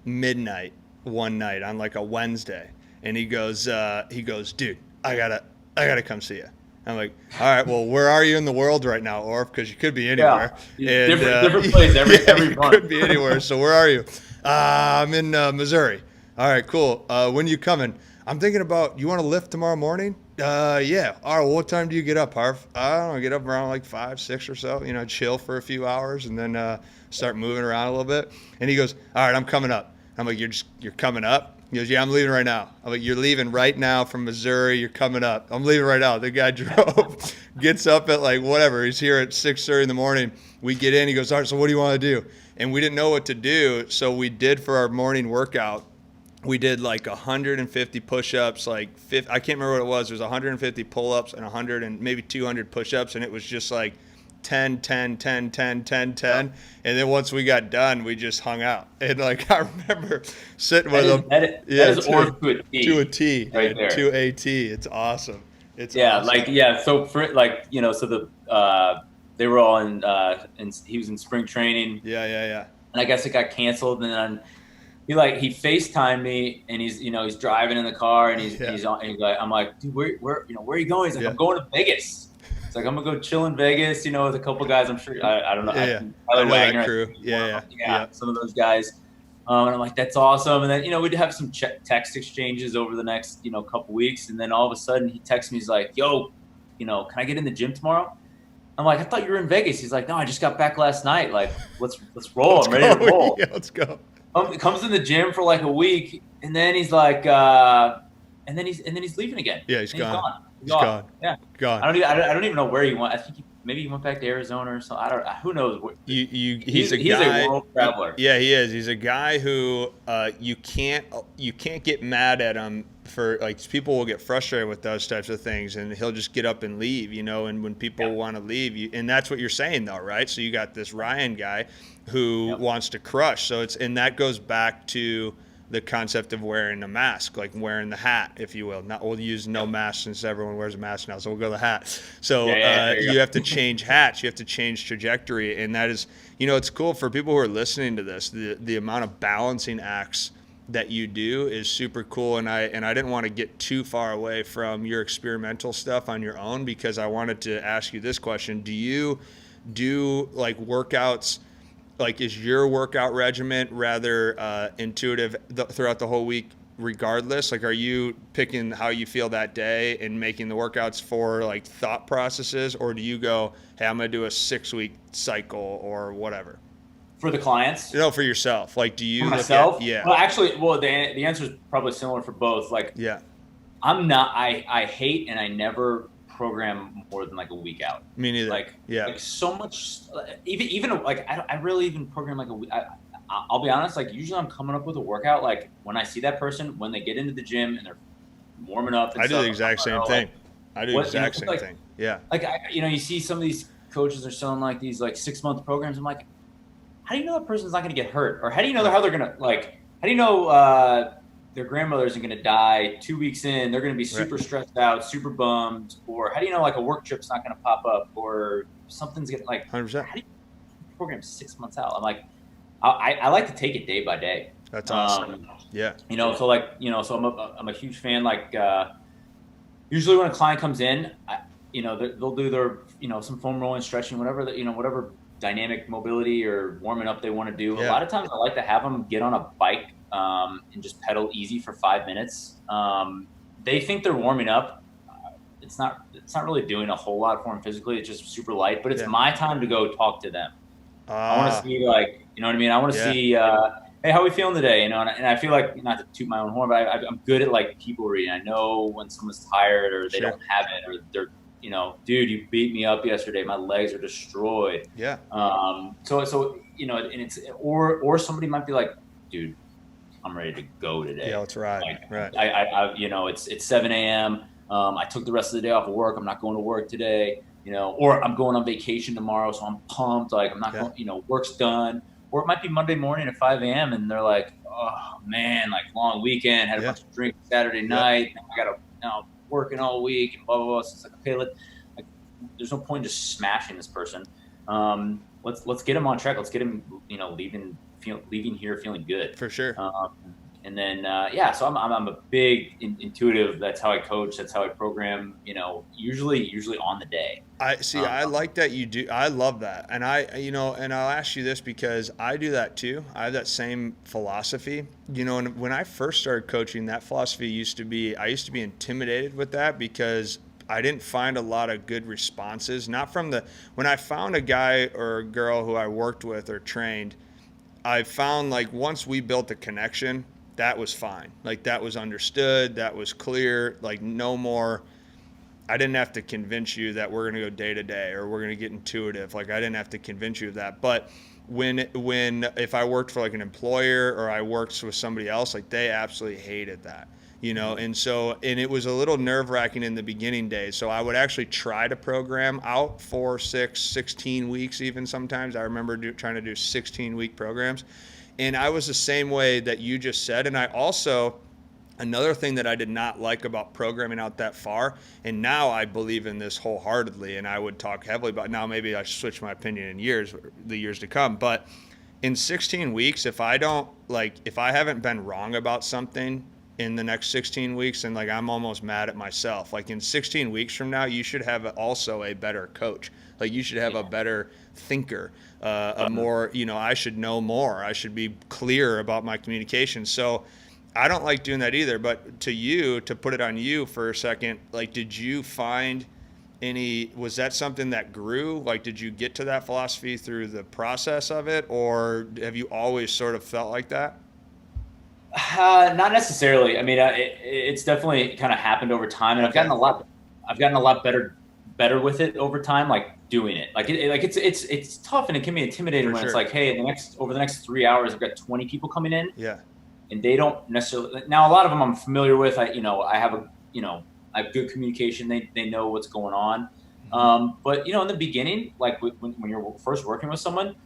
Speaker 1: midnight one night on a Wednesday, and he goes, dude, I gotta come see you. I'm all right, well, where are you in the world right now, Orff? Because you could be anywhere.
Speaker 2: Yeah. And, different place every month.
Speaker 1: Could be anywhere. So where are you? I'm in Missouri. All right, cool. When are you coming? I'm thinking about, you want to lift tomorrow morning? Yeah. All right, well, what time do you get up, Harv? I don't know, get up around 5, 6 or so, chill for a few hours and then start moving around a little bit. And he goes, all right, I'm coming up. I'm you're coming up? He goes, yeah, I'm leaving right now. I'm you're leaving right now from Missouri. You're coming up. I'm leaving right now. The guy drove, gets up at whatever. He's here at 6:30 in the morning. We get in. He goes, all right, so what do you want to do? And we didn't know what to do. So we did for our morning workout, we did 150 push-ups, I can't remember what it was. It was 150 pull-ups and 100 and maybe 200 push-ups. And it was just 10, 10, 10, 10, 10, 10. And then once we got done, we just hung out. And I remember sitting with them.
Speaker 2: That is Orff to a T.
Speaker 1: To a T.
Speaker 2: Right there.
Speaker 1: To a T. It's awesome. It's
Speaker 2: awesome.
Speaker 1: So
Speaker 2: for so they were all in he was in spring training.
Speaker 1: Yeah.
Speaker 2: And I guess it got canceled, and then he FaceTimed me, and he's driving in the car, and he's on, and I'm dude, where are you going? He's I'm going to Vegas. I'm gonna go chill in Vegas, with a couple guys. I'm sure I don't know.
Speaker 1: I know that crew. Yeah.
Speaker 2: Some of those guys. And I'm like, that's awesome. And then, you know, we'd have some text exchanges over the next, you know, couple weeks. And then all of a sudden he texts me, he's like, yo, you know, can I get in the gym tomorrow? I'm like, I thought you were in Vegas. He's like, no, I just got back last night. Like, let's roll. I'm ready to roll.
Speaker 1: Yeah, let's go.
Speaker 2: Comes in the gym for like a week, and then he's like, and then he's leaving again.
Speaker 1: Yeah, he's gone.
Speaker 2: He's gone. Yeah,
Speaker 1: gone.
Speaker 2: I don't even know where he went. I think maybe he went back to Arizona or something. I don't. Who knows?
Speaker 1: He's a
Speaker 2: guy. He's a world traveler.
Speaker 1: Yeah, he is. He's a guy who you can't get mad at him for, like, people will get frustrated with those types of things, and he'll just get up and leave, you know. And when people want to leave, and that's what you're saying though, right? So you got this Ryan guy who wants to crush. So and that goes back to the concept of wearing a mask, like wearing the hat, if you will. We'll use no mask since everyone wears a mask now, so we'll go the hat. So you have to change hats, you have to change trajectory, and that is, you know, it's cool for people who are listening to this. The amount of balancing acts that you do is super cool, and I didn't want to get too far away from your experimental stuff on your own, because I wanted to ask you this question. Do you do like workouts? Like, is your workout regimen rather intuitive throughout the whole week regardless? Like, are you picking how you feel that day and making the workouts for like thought processes, or do you go, hey, I'm going to do a 6-week cycle or whatever?
Speaker 2: For the clients?
Speaker 1: No, for yourself. Like, do you
Speaker 2: for myself?
Speaker 1: Yeah.
Speaker 2: Well, actually, the answer is probably similar for both. Like,
Speaker 1: yeah,
Speaker 2: I'm not, I hate, and I never program more than like a week out.
Speaker 1: Me neither.
Speaker 2: Like,
Speaker 1: yeah,
Speaker 2: like so much, even like I really even program like a week. I'll be honest, like usually I'm coming up with a workout like when I see that person, when they get into the gym and they're warming up and
Speaker 1: I do the exact same thing. I do the exact same thing. Yeah.
Speaker 2: Like, you know, you see some of these coaches are selling like these like 6-month programs. I'm like, how do you know that person's not going to get hurt? Or how do you know how they're going to, like, how do you know their grandmother isn't going to die 2 weeks in? They're going to be super stressed out, super bummed. Or how do you know like a work trip's not going to pop up, or something's going to, like,
Speaker 1: 100%.
Speaker 2: How do you program 6 months out? I'm like, I like to take it day by day.
Speaker 1: That's awesome. Yeah.
Speaker 2: You know, so like, you know, so I'm a huge fan. Like, usually when a client comes in, you know, they'll do their, you know, some foam rolling, stretching, whatever, you know, whatever dynamic mobility or warming up they want to do.
Speaker 1: Yeah.
Speaker 2: A lot of times I like to have them get on a bike and just pedal easy for 5 minutes. They think they're warming up. It's not really doing a whole lot for them physically. It's just super light, but it's my time to go talk to them. I want to see, like, you know what I mean? I want to see, hey, how are we feeling today? You know, and I feel like, not to toot my own horn, but I'm good at like people reading. I know when someone's tired or they don't have it, or they're, you know, dude, you beat me up yesterday. My legs are destroyed.
Speaker 1: Yeah.
Speaker 2: So you know, and it's or somebody might be like, dude, I'm ready to go today.
Speaker 1: Yeah, that's right.
Speaker 2: Like,
Speaker 1: right.
Speaker 2: I you know, it's 7 a.m. I took the rest of the day off of work. I'm not going to work today. You know, or I'm going on vacation tomorrow, so I'm pumped. Like, I'm not going. You know, work's done. Or it might be Monday morning at 5 a.m. and they're like, oh man, like long weekend, had a bunch of drinks Saturday night. And I got to now working all week and blah blah blah. So it's like, okay, like, there's no point in just smashing this person. Let's get him on track. Let's get him, you know, leaving here feeling good.
Speaker 1: For sure.
Speaker 2: And then so I'm a big intuitive. That's how I coach. That's how I program. You know, usually on the day.
Speaker 1: I like that you do. I love that, and and I'll ask you this because I do that too. I have that same philosophy. You know, and when I first started coaching, that philosophy I used to be intimidated with that because I didn't find a lot of good responses. When I found a guy or a girl who I worked with or trained, I found like once we built a connection, that was fine. Like, that was understood. That was clear. Like, no more. I didn't have to convince you that we're going to go day to day or we're going to get intuitive. Like, I didn't have to convince you of that. But if I worked for like an employer or I worked with somebody else, like, they absolutely hated that, you know? And it was a little nerve wracking in the beginning days. So I would actually try to program out 4, 6, 16 weeks, even sometimes. I remember trying to do 16-week programs. And I was the same way that you just said. And I also, another thing that I did not like about programming out that far, and now I believe in this wholeheartedly, and I would talk heavily about, now maybe I switch my opinion in the years to come, but in 16 weeks, if I haven't been wrong about something in the next 16 weeks, and like I'm almost mad at myself. Like in 16 weeks from now, you should have also a better coach. Like you should have a better thinker, a more, I should know more. I should be clear about my communication. So I don't like doing that either. But to put it on you for a second, like, did you find was that something that grew? Like, did you get to that philosophy through the process of it, or have you always sort of felt like that?
Speaker 2: Not necessarily. I mean, it's definitely kind of happened over time, and I've gotten a lot better with it over time. Like doing it, it's tough and it can be intimidating when it's like, hey, over the next 3 hours, I've got 20 people coming in.
Speaker 1: Yeah.
Speaker 2: And they don't necessarily. Now, a lot of them I'm familiar with. I have good communication. They know what's going on. But in the beginning, like when you're first working with someone,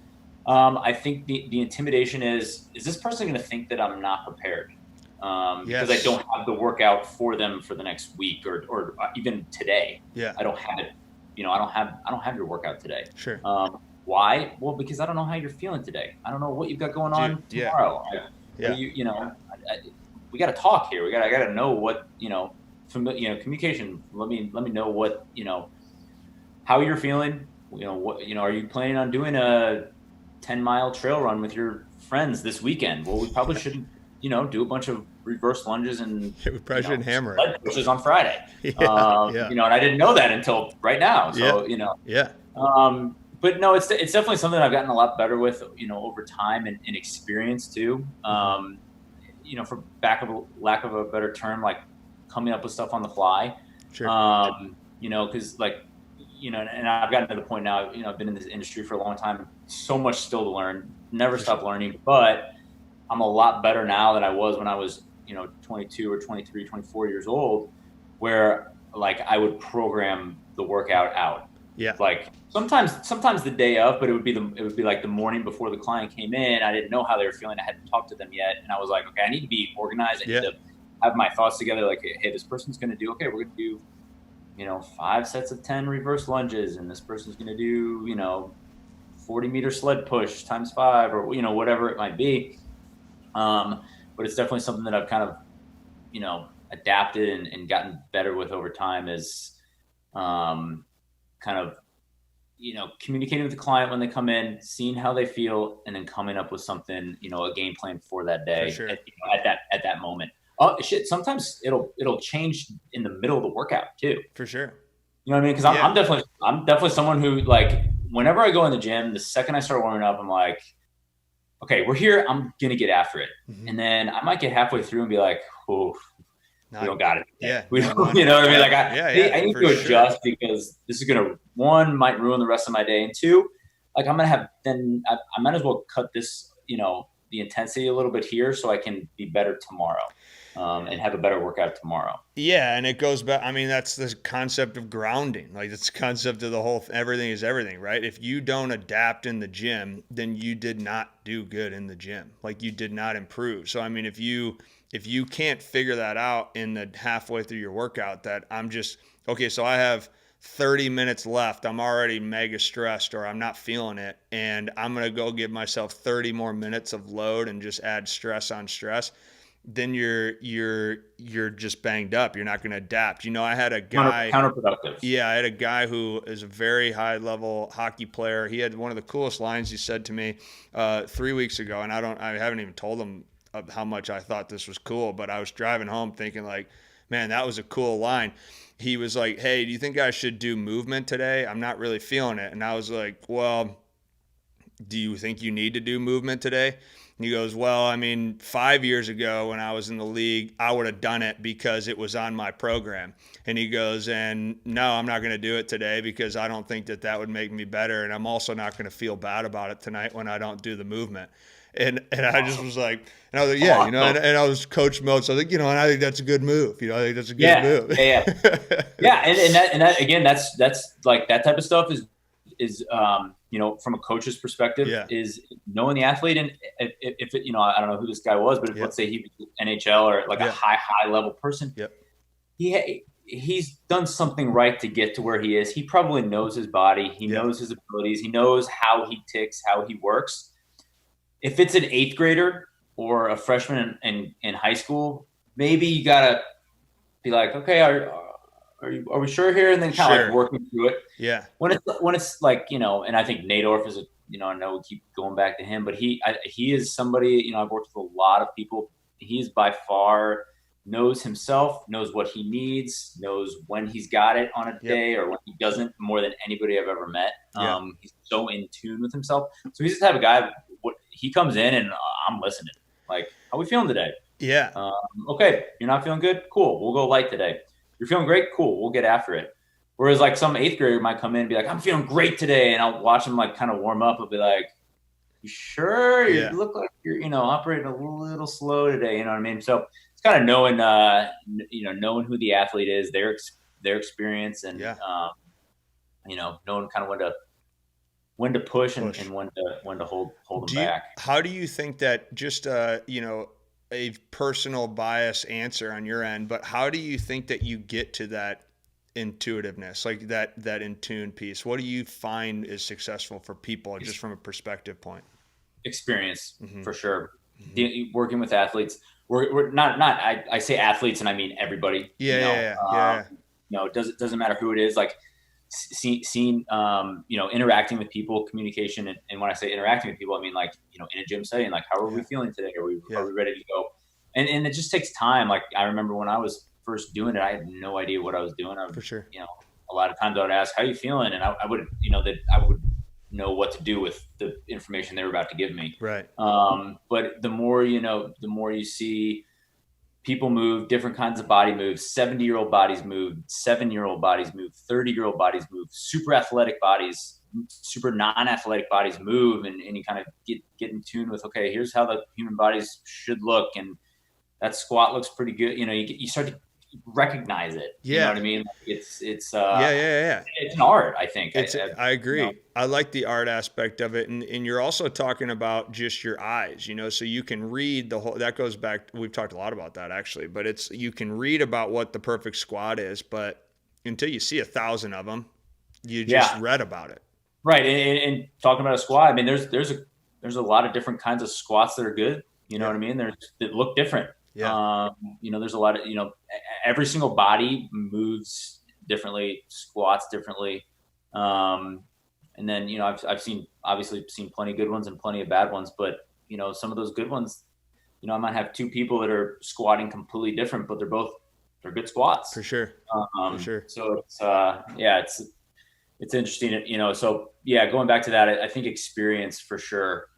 Speaker 2: I think the intimidation is this person going to think that I'm not prepared? Because I don't have the workout for them for the next week or even today.
Speaker 1: Yeah.
Speaker 2: I don't have it. I don't have your workout today.
Speaker 1: Sure.
Speaker 2: Why? Well, because I don't know how you're feeling today. I don't know what you've got going on tomorrow.
Speaker 1: Yeah.
Speaker 2: We got to talk here. I got to know what, communication. Let me know what, how you're feeling. Are you planning on doing a 10-mile trail run with your friends this weekend? Well, we probably shouldn't, do a bunch of reverse lunges and
Speaker 1: we probably shouldn't hammer
Speaker 2: sled
Speaker 1: it.
Speaker 2: Pushes on Friday. And I didn't know that until right now. So, but no, it's definitely something I've gotten a lot better with, over time and experience too. For lack of a better term, like coming up with stuff on the fly.
Speaker 1: Sure.
Speaker 2: Because and I've gotten to the point now, I've been in this industry for a long time, so much still to learn, never stop learning, but I'm a lot better now than I was when I was, 22 or 23, 24 years old, where like I would program the workout out.
Speaker 1: Yeah.
Speaker 2: Like sometimes the day of, but it would be like the morning before the client came in. I didn't know how they were feeling. I hadn't talked to them yet. And I was like, okay, I need to be organized. I need to have my thoughts together. Like, hey, this person's going to do, we're going to do, 5 sets of 10 reverse lunges. And this person's going to do, 40-meter sled push times 5 or, whatever it might be. But it's definitely something that I've kind of, adapted and gotten better with over time is, kind of, communicating with the client when they come in, seeing how they feel, and then coming up with something, a game plan for that day.
Speaker 1: For sure.
Speaker 2: at that moment. Oh shit! Sometimes it'll change in the middle of the workout too.
Speaker 1: For sure.
Speaker 2: You know what I mean? Because I'm definitely someone who, like, whenever I go in the gym, the second I start warming up, I'm like, okay, we're here. I'm gonna get after it, and then I might get halfway through and be like, oh. We don't got it.
Speaker 1: Yeah.
Speaker 2: You know what I mean? Like I need to adjust because this is gonna, 1, might ruin the rest of my day, and 2, like I might as well cut this, the intensity a little bit here so I can be better tomorrow, and have a better workout tomorrow.
Speaker 1: Yeah, and it goes back. I mean, that's the concept of grounding. Like it's the concept of the whole everything is everything, right? If you don't adapt in the gym, then you did not do good in the gym. Like you did not improve. So I mean, if you can't figure that out in the halfway through your workout, that so I have 30 minutes left, I'm already mega stressed or I'm not feeling it, and I'm going to go give myself 30 more minutes of load and just add stress on stress, then you're just banged up. You're not going to adapt. I had a guy
Speaker 2: counterproductive.
Speaker 1: Yeah, I had a guy who is a very high level hockey player. He had one of the coolest lines he said to me 3 weeks ago, and I haven't even told him of how much I thought this was cool, but I was driving home thinking like, man, that was a cool line. He was like, hey, do you think I should do movement today? I'm not really feeling it. And I was like, well, do you think you need to do movement today? And he goes, well, I mean, 5 years ago when I was in the league, I would have done it because it was on my program. And he goes, and no, I'm not going to do it today because I don't think that would make me better. And I'm also not going to feel bad about it tonight when I don't do the movement. And I just was like, and I was like, yeah, and I was coach mode. So I think, and I think that's a good move. I think that's a good move.
Speaker 2: Yeah. And that, again, that's like that type of stuff is from a coach's perspective, is knowing the athlete. And if it, I don't know who this guy was, but if, let's say he was NHL or like a high level person, he's done something right to get to where he is. He probably knows his body. He knows his abilities. He knows how he ticks, how he works. If it's an 8th grader or a freshman in high school, maybe you gotta be like, okay, are we sure here? And then kind of
Speaker 1: Sure.
Speaker 2: like working through it.
Speaker 1: Yeah.
Speaker 2: When it's like, and I think Nadorf is I know we keep going back to him, but he is somebody, I've worked with a lot of people. He's by far knows himself, knows what he needs, knows when he's got it on a
Speaker 1: Yep.
Speaker 2: day or when he doesn't, more than anybody I've ever met.
Speaker 1: Yeah.
Speaker 2: He's so in tune with himself. So he's the type of guy, he comes in and I'm listening. Like, how we feeling today?
Speaker 1: Yeah.
Speaker 2: Okay, you're not feeling good? Cool. We'll go light today. You're feeling great? Cool. We'll get after it. Whereas like some 8th grader might come in and be like, I'm feeling great today. And I'll watch him like kind of warm up. I'll be like, you sure?
Speaker 1: Yeah.
Speaker 2: You look like you're, operating a little slow today. You know what I mean? So it's kind of knowing, knowing who the athlete is, their experience, and, knowing kind of when to push. And when to hold them back.
Speaker 1: How do you think that, just a personal bias answer on your end, but how do you think that you get to that intuitiveness, like that in tune piece? What do you find is successful for people, just from a perspective point?
Speaker 2: Experience, for sure. Working with athletes, we're not I say athletes and I mean everybody.
Speaker 1: Yeah.
Speaker 2: It doesn't matter who it is. Like seeing interacting with people, communication, and when I say interacting with people, I mean like in a gym setting, like how are we feeling today? Are we ready to go? And it just takes time. Like I remember when I was first doing it, I had no idea what I was doing.
Speaker 1: For sure.
Speaker 2: A lot of times I would ask, "How are you feeling?" And I would I would know what to do with the information they were about to give me.
Speaker 1: Right.
Speaker 2: But the more the more you see people move, different kinds of body moves. 70-year-old bodies move, 7-year-old bodies move, 30-year-old bodies move, super athletic bodies, super non-athletic bodies move, and you kind of get in tune with, okay, here's how the human bodies should look, and that squat looks pretty good. You start to recognize it.
Speaker 1: Yeah.
Speaker 2: You know what I mean? It's
Speaker 1: It's
Speaker 2: an art, I think.
Speaker 1: I agree. I like the art aspect of it. And you're also talking about just your eyes, so you can read the whole, that goes back, we've talked a lot about that actually, but you can read about what the perfect squat is, but until you see 1,000 of them, you just read about it.
Speaker 2: Right. And talking about a squat, I mean, there's a lot of different kinds of squats that are good. You know what I mean? That look different.
Speaker 1: Yeah.
Speaker 2: There's a lot of, every single body moves differently, squats differently. And then, I've obviously seen plenty of good ones and plenty of bad ones, but, some of those good ones, I might have 2 people that are squatting completely different, but they're good squats.
Speaker 1: For sure. For sure.
Speaker 2: So it's interesting, so yeah, going back to that, I think experience for sure.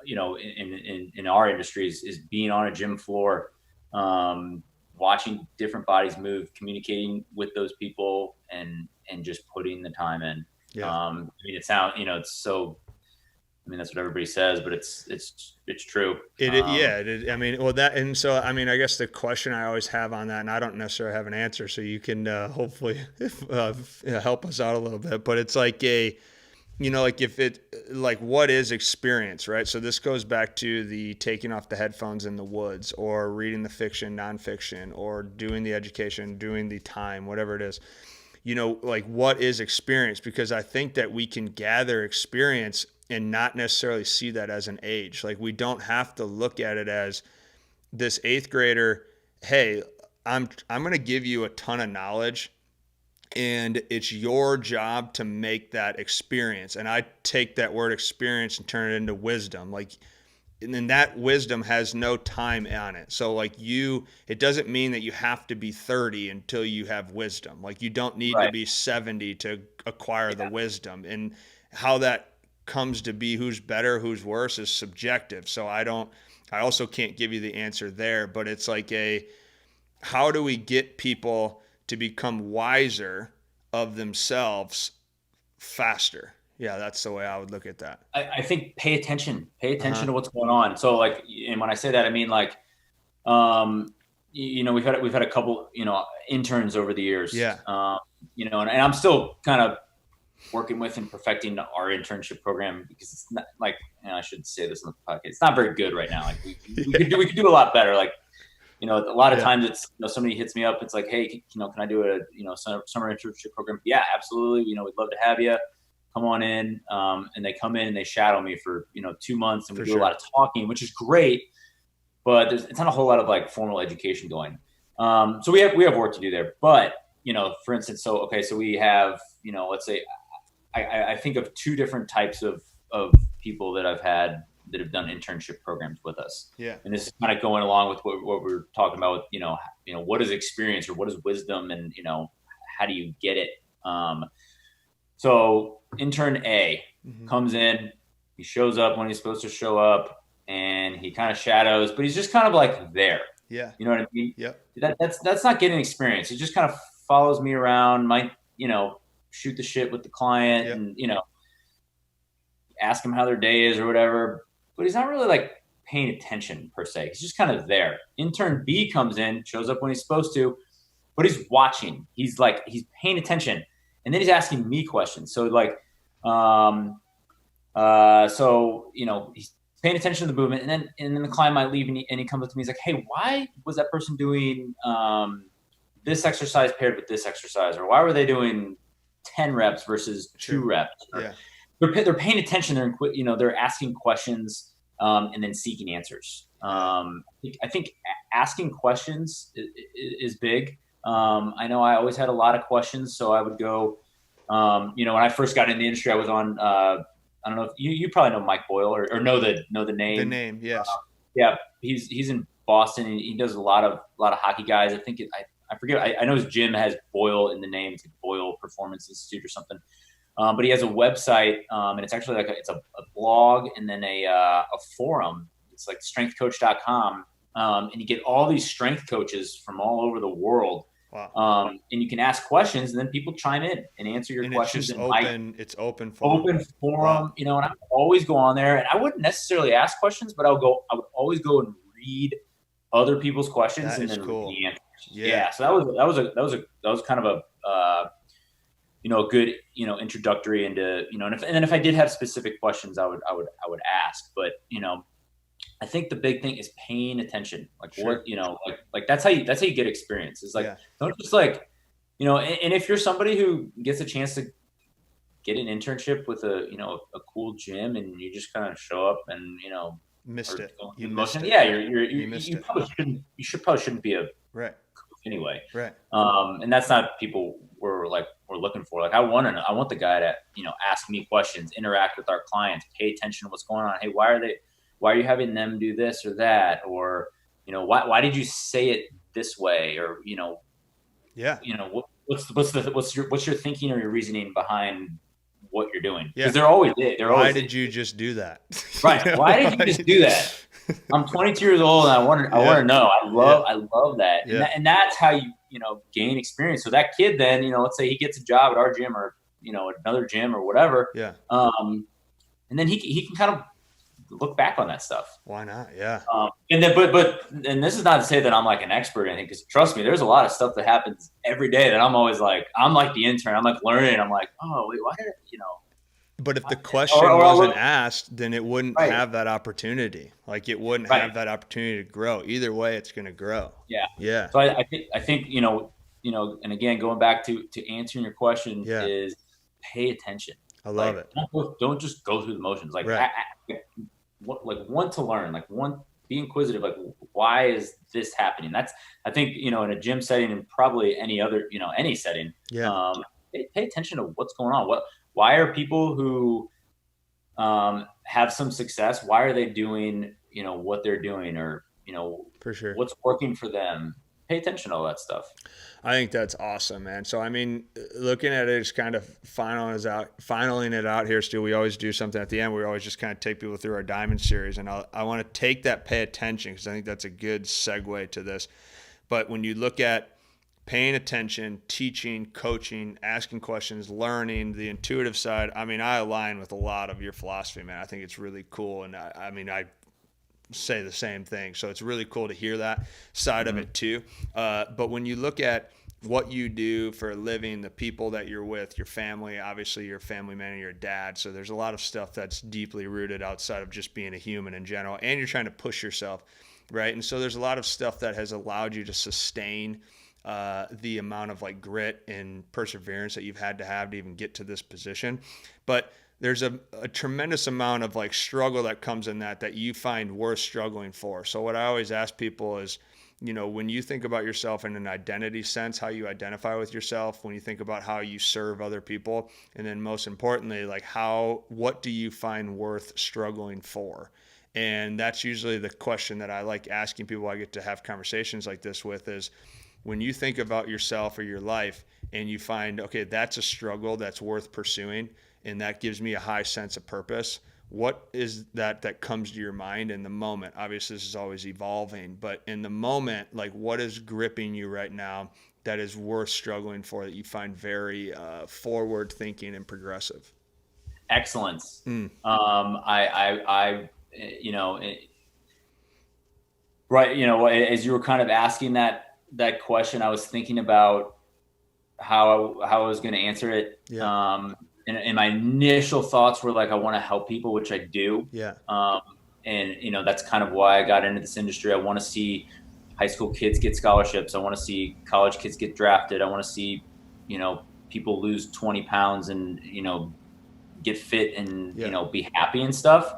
Speaker 2: In our industries is being on a gym floor, watching different bodies move, communicating with those people, and just putting the time in.
Speaker 1: Yeah.
Speaker 2: I mean, it sounds, it's so, I mean, that's what everybody says, but it's true.
Speaker 1: I mean, well, that, and so, I mean, I guess the question I always have on that, and I don't necessarily have an answer, so you can hopefully help us out a little bit, but it's like what is experience, right? So this goes back to the taking off the headphones in the woods, or reading the fiction, nonfiction, or doing the education, doing the time, whatever it is. What is experience? Because I think that we can gather experience and not necessarily see that as an age. Like, we don't have to look at it as this 8th grader, hey, I'm going to give you a ton of knowledge, and it's your job to make that experience. And I take that word experience and turn it into wisdom. And then that wisdom has no time on it. So it doesn't mean that you have to be 30 until you have wisdom. Like, you don't need to be 70 to acquire the wisdom. And how that comes to be, who's better, who's worse, is subjective. So I also can't give you the answer there, but it's like how do we get people to become wiser of themselves faster? Yeah, that's the way I would look at that.
Speaker 2: I think pay attention to what's going on. So and when I say that, I mean we've had a couple, interns over the years.
Speaker 1: Yeah.
Speaker 2: And I'm still kind of working with and perfecting our internship program, because it's not like, I should say this on the podcast, it's not very good right now. Like we could do a lot better. Like, a lot of times it's, somebody hits me up. It's like, hey, can I do a, summer internship program? Yeah, absolutely. We'd love to have you come on in. And they come in and they shadow me for, 2 months, and we do a lot of talking, which is great. but it's not a whole lot of like formal education going. So we have work to do there. But, for instance, so we have, let's say I think of two different types of people that I've had that have done internship programs with us.
Speaker 1: Yeah.
Speaker 2: And this is kind of going along with what we're talking about, what is experience or what is wisdom, and, how do you get it? So intern A comes in, he shows up when he's supposed to show up, and he kind of shadows, but he's just kind of like there.
Speaker 1: Yeah.
Speaker 2: You know what I mean?
Speaker 1: Yep.
Speaker 2: That's not getting experience. He just kind of follows me around, might, shoot the shit with the client,
Speaker 1: yep.
Speaker 2: and, ask them how their day is or whatever, but he's not really like paying attention per se. He's just kind of there. Intern B comes in, shows up when he's supposed to, but he's watching. He's paying attention. And then he's asking me questions. So like, he's paying attention to the movement, and then the client might leave, and he comes up to me. He's like, "Hey, why was that person doing this exercise paired with this exercise, or why were they doing 10 reps versus 2 reps?"
Speaker 1: Yeah.
Speaker 2: They're paying attention. They're asking questions and then seeking answers. I think asking questions is big. I know I always had a lot of questions, so I would go. When I first got in the industry, I was on. I don't know if you probably know Mike Boyle or know the name.
Speaker 1: The name, yes.
Speaker 2: Yeah, he's in Boston, and he does a lot of hockey guys. I think I forget. I know his gym has Boyle in the name. It's like Boyle Performance Institute or something. But he has a website, and it's actually like it's a blog and then a forum. It's like strengthcoach.com, and you get all these strength coaches from all over the world.
Speaker 1: Wow.
Speaker 2: And you can ask questions, and then people chime in and answer your questions.
Speaker 1: It's just open. It's open forum.
Speaker 2: Open forum.
Speaker 1: Wow.
Speaker 2: And I always go on there, and I wouldn't necessarily ask questions, but I would always go and read other people's questions and then
Speaker 1: cool.
Speaker 2: read the answers. Yeah. So that was kind of a a good introductory into and then if I did have specific questions, I would ask. But I think the big thing is paying attention. Like sure. What that's how you get experience. It's like don't just like and if you're somebody who gets a chance to get an internship with a cool gym, and you just kind of show up and
Speaker 1: missed it.
Speaker 2: You missed it. Yeah, you probably shouldn't be a
Speaker 1: right
Speaker 2: coach anyway.
Speaker 1: Right.
Speaker 2: And that's not people we're looking for. Like I want the guy to ask me questions, interact with our clients, pay attention to what's going on. Hey, why are you having them do this or that, or why did you say it this way, or what's your thinking or your reasoning behind what you're doing? Because they're always there.
Speaker 1: Why did you just do that?
Speaker 2: Right. Why did you just do that? I'm 22 years old, and I want to know. I love that.
Speaker 1: Yeah.
Speaker 2: And that's how you gain experience. So that kid then, let's say he gets a job at our gym or another gym or whatever.
Speaker 1: Yeah.
Speaker 2: And then he can kind of look back on that stuff.
Speaker 1: Why not? Yeah.
Speaker 2: And then, but this is not to say that I'm like an expert in anything, because trust me, there's a lot of stuff that happens every day that I'm always like, I'm like the intern. I'm like learning. I'm like, oh wait, why did
Speaker 1: But if the question wasn't asked, then it wouldn't have that opportunity. Like it wouldn't have that opportunity to grow. Either way, it's going to grow.
Speaker 2: Yeah.
Speaker 1: Yeah.
Speaker 2: So I think and again, going back to answering your question is pay attention.
Speaker 1: I love it.
Speaker 2: Don't just go through the motions. Like, want to learn. Like, be inquisitive. Like, why is this happening? That's, I think, in a gym setting and probably any other, any setting.
Speaker 1: Yeah.
Speaker 2: Pay attention to what's going on. Why are people who have some success? Why are they doing, what they're doing, or
Speaker 1: for sure,
Speaker 2: what's working for them? Pay attention to all that stuff.
Speaker 1: I think that's awesome, man. So, I mean, looking at it as kind of finaling it out here, Stu, we always do something at the end. We always just kind of take people through our Diamond series. And I want to take that pay attention, because I think that's a good segue to this. But when you look at paying attention, teaching, coaching, asking questions, learning, the intuitive side, I mean, I align with a lot of your philosophy, man. I think it's really cool. And I say the same thing. So it's really cool to hear that side of it too. But when you look at what you do for a living, the people that you're with, your family, obviously you're a family man and you're a dad. So there's a lot of stuff that's deeply rooted outside of just being a human in general, and you're trying to push yourself, right? And so there's a lot of stuff that has allowed you to sustain the amount of like grit and perseverance that you've had to have to even get to this position. But there's a tremendous amount of like struggle that comes in that you find worth struggling for. So what I always ask people is, you know, when you think about yourself in an identity sense, how you identify with yourself, when you think about how you serve other people, and then most importantly, like what do you find worth struggling for? And that's usually the question that I like asking people I get to have conversations like this with is, when you think about yourself or your life and you find, okay, that's a struggle that's worth pursuing and that gives me a high sense of purpose, what is that comes to your mind in the moment? Obviously, this is always evolving, but in the moment, like what is gripping you right now that is worth struggling for, that you find very forward thinking and progressive?
Speaker 2: Excellence. You know, right. You know, as you were kind of asking that question, I was thinking about how I was going to answer it.
Speaker 1: Yeah.
Speaker 2: And my initial thoughts were like, I want to help people, which I do.
Speaker 1: Yeah.
Speaker 2: And you know, that's kind of why I got into this industry. I want to see high school kids get scholarships. I want to see college kids get drafted. I want to see, you know, people lose 20 pounds and, you know, get fit and, you know, be happy and stuff.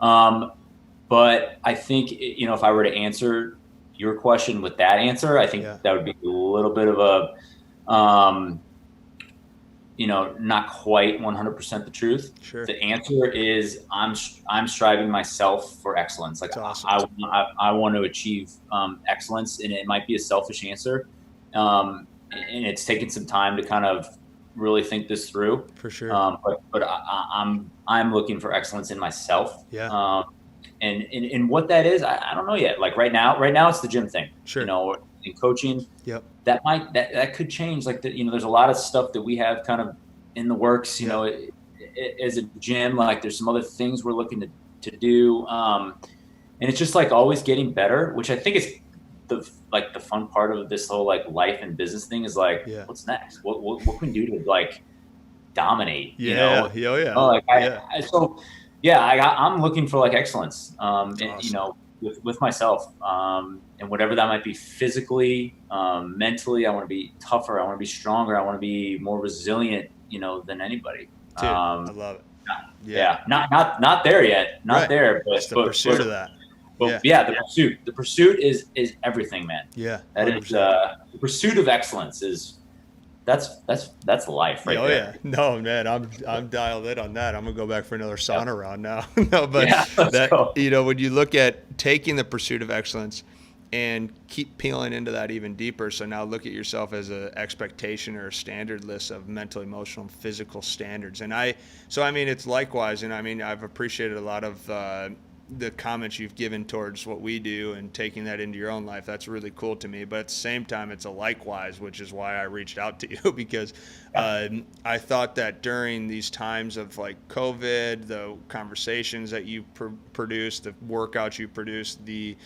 Speaker 2: But I think, you know, if I were to answer your question with that answer, I think that would be a little bit of a, you know, not quite 100% the truth.
Speaker 1: Sure.
Speaker 2: The answer is I'm striving myself for excellence. Like awesome. I want to achieve excellence, and it might be a selfish answer. And it's taken some time to kind of really think this through.
Speaker 1: For sure.
Speaker 2: But I'm looking for excellence in myself.
Speaker 1: Yeah.
Speaker 2: And what that is, I don't know yet. Like right now it's the gym thing.
Speaker 1: Sure.
Speaker 2: You know, in coaching.
Speaker 1: Yep.
Speaker 2: That could change. Like you know, there's a lot of stuff that we have kind of in the works. You know, as a gym, like there's some other things we're looking to do. And it's just like always getting better, which I think is the fun part of this whole like life and business thing is like, what's next? What can we do to like dominate? You know? I'm looking for like excellence.
Speaker 1: Awesome.
Speaker 2: And, you know, with myself, and whatever that might be physically, mentally, I want to be tougher. I want to be stronger. I want to be more resilient, you know, than anybody.
Speaker 1: Dude, I love it.
Speaker 2: Not there yet. Not there, but
Speaker 1: it's the pursuit of that.
Speaker 2: But the pursuit is everything, man.
Speaker 1: Yeah.
Speaker 2: That 100%. Is the pursuit of excellence is that's life right there.
Speaker 1: Yeah. No, man, I'm dialed in on that. I'm gonna go back for another sauna round now. No, but you know, when you look at taking the pursuit of excellence and keep peeling into that even deeper. So now look at yourself as an expectation or a standard list of mental, emotional, and physical standards. And I mean, it's likewise. And I mean, I've appreciated a lot of the comments you've given towards what we do and taking that into your own life. That's really cool to me. But at the same time, it's a likewise, which is why I reached out to you, because I thought that during these times of like COVID, the conversations that you produce, the workouts you produce, the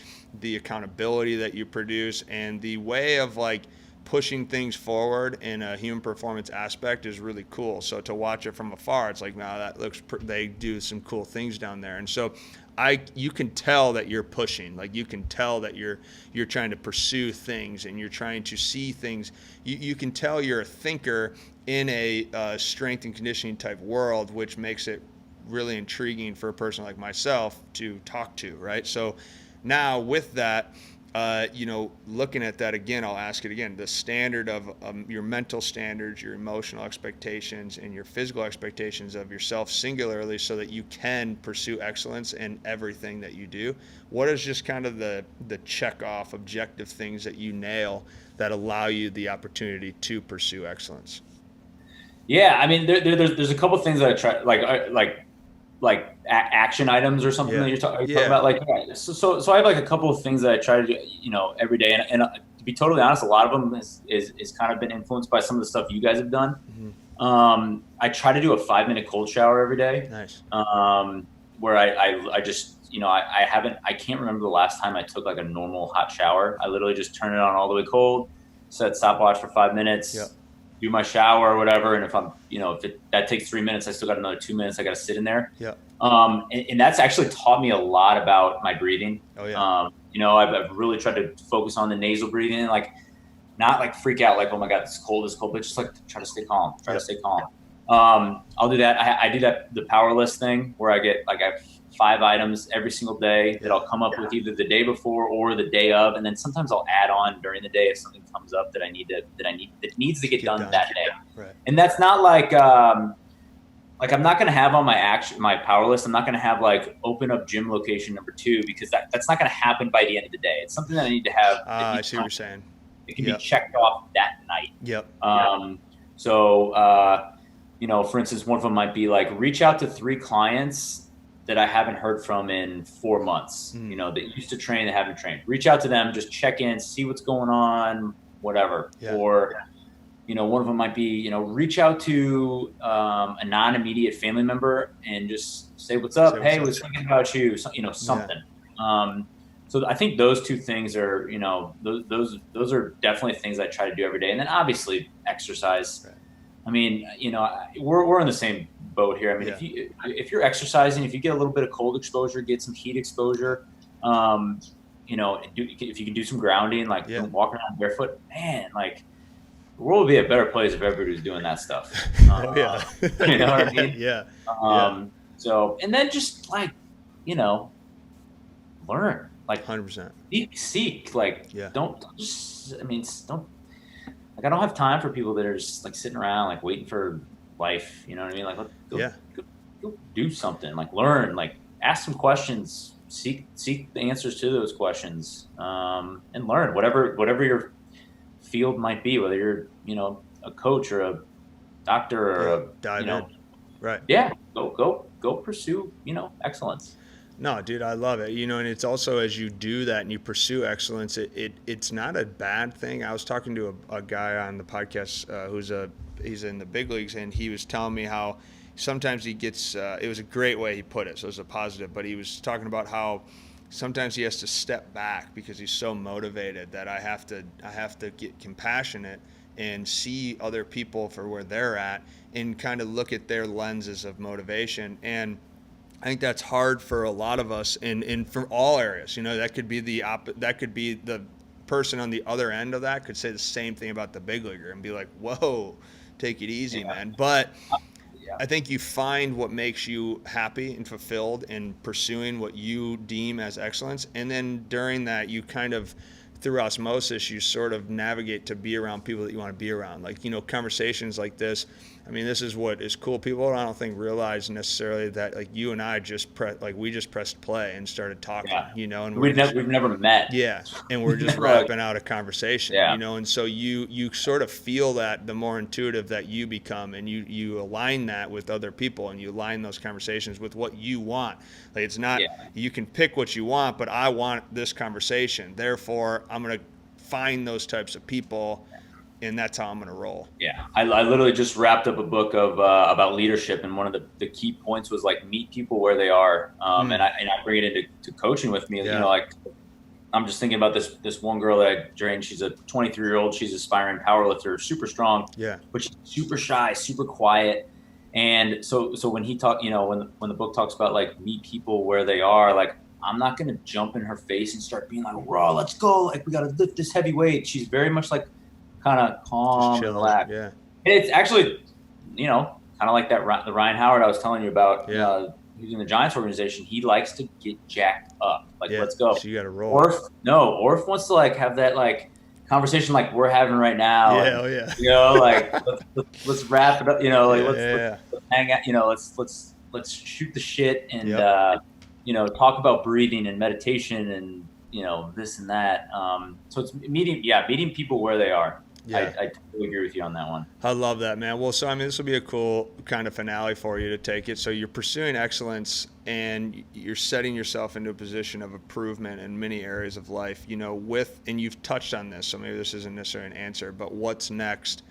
Speaker 1: accountability that you produce, and the way of like pushing things forward in a human performance aspect is really cool. So to watch it from afar, it's like, wow, that looks they do some cool things down there. And so you can tell that you're pushing, like you can tell that you're trying to pursue things and you're trying to see things. You can tell you're a thinker in a strength and conditioning type world, which makes it really intriguing for a person like myself to talk to, right? So now with that, you know, looking at that again, I'll ask it again, the standard of your mental standards, your emotional expectations, and your physical expectations of yourself singularly, so that you can pursue excellence in everything that you do. What is just kind of the check off objective things that you nail that allow you the opportunity to pursue excellence?
Speaker 2: Yeah, I mean, there's a couple of things that I try, like action items or something that you're talking about. Like, so I have like a couple of things that I try to do, you know, every day. And to be totally honest, a lot of them is kind of been influenced by some of the stuff you guys have done. Mm-hmm. I try to do a 5-minute cold shower every day.
Speaker 1: Nice.
Speaker 2: Where I just, you know, I can't remember the last time I took like a normal hot shower. I literally just turn it on all the way cold, set stopwatch for 5 minutes. Yep. Do my shower or whatever, and if I'm, you know, that takes 3 minutes, I still got another 2 minutes. I got to sit in there. Yeah. And that's actually taught me a lot about my breathing. Oh yeah. You know, I've really tried to focus on the nasal breathing, and like, not like freak out, like, oh my god, it's cold, but just like try to stay calm. Try to stay calm. I'll do that. I do the power list thing where I have 5 items every single day that I'll come up with either the day before or the day of, and then sometimes I'll add on during the day if something comes up that needs to get done that day.
Speaker 1: Right.
Speaker 2: And that's not like I'm not going to have on my power list. I'm not going to have like open up gym location number 2 because that's not going to happen by the end of the day. It's something that I need to have.
Speaker 1: I see what you're saying.
Speaker 2: It can be checked off that night.
Speaker 1: Yep.
Speaker 2: So, for instance, one of them might be like reach out to 3 clients that I haven't heard from in 4 months, that used to train, that haven't trained. Reach out to them, just check in, see what's going on, whatever.
Speaker 1: Yeah.
Speaker 2: Or, one of them might be, reach out to a non-immediate family member and just say, what's up? Hey, was thinking about you, something. Yeah. So I think those 2 things are, those are definitely things I try to do every day. And then obviously exercise. Right. I mean, we're in the same boat here. I mean, if you're exercising, if you get a little bit of cold exposure, get some heat exposure, if you can do some grounding, like walking around barefoot, man, like the world would be a better place if everybody was doing that stuff.
Speaker 1: You know
Speaker 2: what I mean?
Speaker 1: Yeah.
Speaker 2: So, and then just like, learn, like
Speaker 1: 100%.
Speaker 2: Seek, like, don't. Like, I don't have time for people that are just like sitting around, like waiting for life. You know what I mean? Like, go do something, like learn, like ask some questions, seek the answers to those questions, and learn whatever your field might be, whether you're, a coach or a doctor or
Speaker 1: dive in. Right.
Speaker 2: Yeah. Go pursue, excellence.
Speaker 1: No, dude, I love it. And it's also as you do that and you pursue excellence, it's not a bad thing. I was talking to a guy on the podcast he's in the big leagues, and he was telling me how sometimes he gets it was a great way he put it, so it was a positive, but he was talking about how sometimes he has to step back because he's so motivated that I have to get compassionate and see other people for where they're at and kind of look at their lenses of motivation. And I think that's hard for a lot of us in from all areas. That could be the person on the other end of that could say the same thing about the big leaguer and be like, whoa, take it easy, man. But I think you find what makes you happy and fulfilled in pursuing what you deem as excellence. And then during that, you kind of, through osmosis, you sort of navigate to be around people that you want to be around. Like, conversations like this. I mean, this is what is cool. People, I don't think, realize necessarily that, like, you and I we just pressed play and started talking, and
Speaker 2: we've never met.
Speaker 1: Yeah. And we're just rapping out a conversation, and so you sort of feel that the more intuitive that you become, and you align that with other people, and you align those conversations with what you want. Like, it's not, you can pick what you want, but I want this conversation. Therefore, I'm going to find those types of people, and that's how I'm going to roll.
Speaker 2: Yeah. I literally just wrapped up a book of about leadership, and one of the key points was like meet people where they are. And I bring it into coaching with me. Like, I'm just thinking about this one girl that I trained. She's a 23-year-old. She's aspiring powerlifter, super strong.
Speaker 1: Yeah.
Speaker 2: But she's super shy, super quiet. And so when he talked, when the book talks about like meet people where they are, like, I'm not going to jump in her face and start being like, raw, let's go. Like, we got to lift this heavy weight. She's very much like kind of calm and relaxed.
Speaker 1: Yeah.
Speaker 2: And it's actually, kind of like the Ryan Howard I was telling you about. Who's in the Giants organization. He likes to get jacked up. Like, let's go.
Speaker 1: So you got to roll.
Speaker 2: Or if wants to like have that like conversation like we're having right now. Like let's wrap it up. Let's hang out. Let's shoot the shit and talk about breathing and meditation and this and that. So it's meeting people where they are. Yeah. I totally agree with you on that one.
Speaker 1: I love that, man. Well, so, I mean, this will be a cool kind of finale for you to take it. So you're pursuing excellence and you're setting yourself into a position of improvement in many areas of life, and you've touched on this, so maybe this isn't necessarily an answer, but what's next?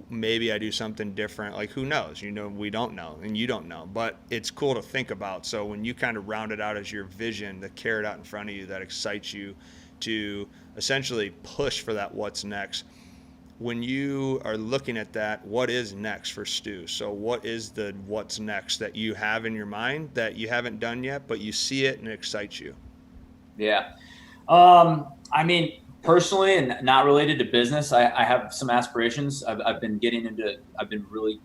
Speaker 1: Maybe I do something different. Like, who knows? We don't know, and you don't know, but it's cool to think about. So when you kind of round it out as your vision, the carrot out in front of you that excites you to essentially push for that what's next. When you are looking at that, what is next for Stu? So what is the what's next that you have in your mind that you haven't done yet, but you see it and it excites you?
Speaker 2: Yeah. I mean, Personally, and not related to business, I have some aspirations. I've been really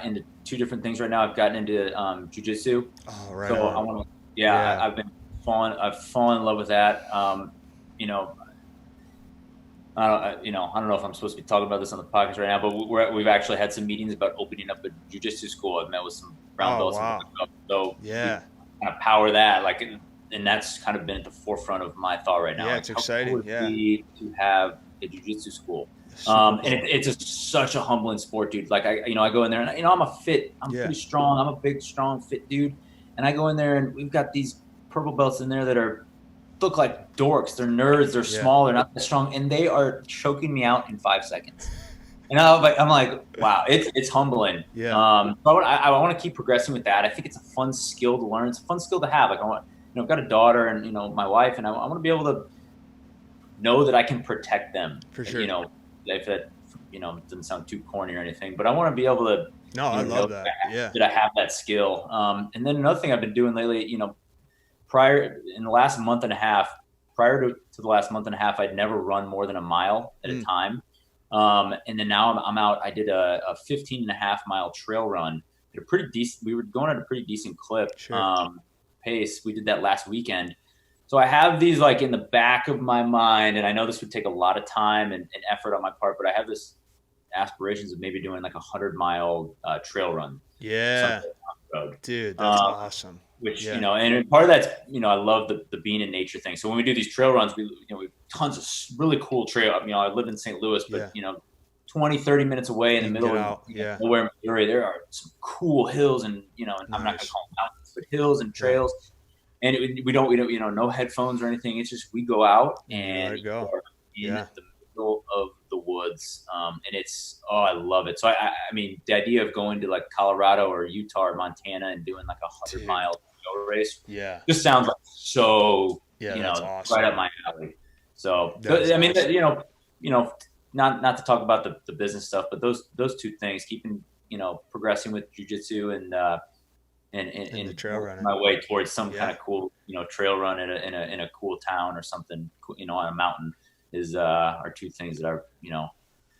Speaker 2: into two different things right now. I've gotten into Jiu Jitsu.
Speaker 1: Oh, right
Speaker 2: So
Speaker 1: on.
Speaker 2: I want to, yeah, I've fallen in love with that. You know, I don't know if I'm supposed to be talking about this on the podcast right now, but we've actually had some meetings about opening up a Jiu Jitsu school. I've met with some brown
Speaker 1: Oh,
Speaker 2: belts and
Speaker 1: wow.
Speaker 2: black belts. So
Speaker 1: Yeah.
Speaker 2: we kind of power that, like, and that's kind of been at the forefront of my thought right now.
Speaker 1: Yeah,
Speaker 2: Like,
Speaker 1: it's
Speaker 2: how cool
Speaker 1: exciting.
Speaker 2: would it
Speaker 1: Yeah.
Speaker 2: be to have a Jiu-Jitsu school?
Speaker 1: Super
Speaker 2: And
Speaker 1: cool.
Speaker 2: it's such a humbling sport, dude. Like, I go in there and, I'm pretty strong. I'm a big, strong, fit dude. And I go in there and we've got these purple belts in there that look like dorks. They're nerds. They're small. They're not that strong. And they are choking me out in 5 seconds. And I'm like, wow, it's humbling.
Speaker 1: Yeah.
Speaker 2: I want to keep progressing with that. I think it's a fun skill to learn. It's a fun skill to have. Like, I've got a daughter and, my wife, and I want to be able to know that I can protect them.
Speaker 1: For sure.
Speaker 2: If that, doesn't sound too corny or anything, but I want to be able to.
Speaker 1: No, I love that.
Speaker 2: That I have that skill. And then another thing I've been doing lately, prior to the last month and a half, I'd never run more than a mile at a time. And then now I'm out. I did a 15.5-mile trail run at a pretty decent. We were going at a pretty decent clip, pace. We did that last weekend. So I have these like in the back of my mind, and I know this would take a lot of time and effort on my part, but I have this aspirations of maybe doing like 100-mile trail run.
Speaker 1: Yeah, dude, that's awesome.
Speaker 2: Which, and part of that's, I love the being in nature thing. So when we do these trail runs, we have tons of really cool trail. I live in St. Louis, but 20, 30 minutes away in the middle of nowhere, Missouri, there are some cool hills and, and I'm not going to call them mountains, but hills and trails. And we don't, no headphones or anything. It's just, we go out and we're in the middle of the woods. And I love it. So I mean, the idea of going to like Colorado or Utah or Montana and doing like 100-mile race, just sounds like so, awesome. Right up my alley. So, I mean, awesome. Not to talk about the business stuff, but those two things, keeping, progressing with jiu-jitsu and the trail running my way towards some kind of cool, trail run in a cool town or something, on a mountain are two things that are,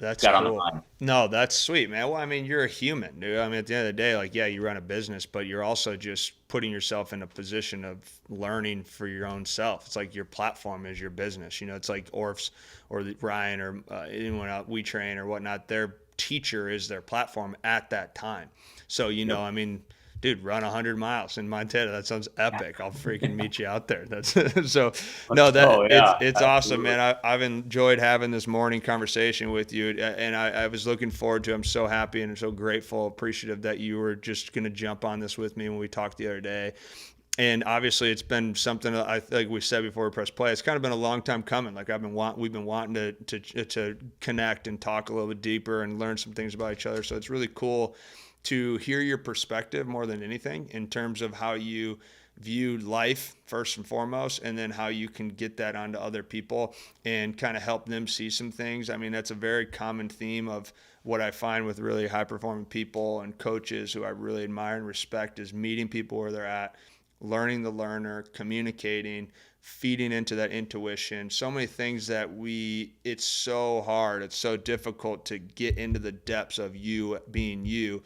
Speaker 1: that's got cool. On the mind. No, that's sweet, man. Well, I mean, you're a human, dude. I mean, at the end of the day, like, yeah, you run a business, but you're also just putting yourself in a position of learning for your own self. It's like your platform is your business. It's like Orf's or Ryan or anyone out We Train or whatnot. Their teacher is their platform at that time. So, I mean, dude, run 100 miles in Montana. That sounds epic. I'll freaking meet you out there. That's so. No, it's awesome, man. I've enjoyed having this morning conversation with you, and I was looking forward to it. I'm so happy and so grateful, appreciative that you were just going to jump on this with me when we talked the other day. And obviously, it's been something like we said before we press play. It's kind of been a long time coming. Like we've been wanting to connect and talk a little bit deeper and learn some things about each other. So it's really cool to hear your perspective more than anything in terms of how you view life first and foremost, and then how you can get that onto other people and kind of help them see some things. I mean, that's a very common theme of what I find with really high performing people and coaches who I really admire and respect is meeting people where they're at, learning the learner, communicating, feeding into that intuition. So many things that it's so hard. It's so difficult to get into the depths of you being you.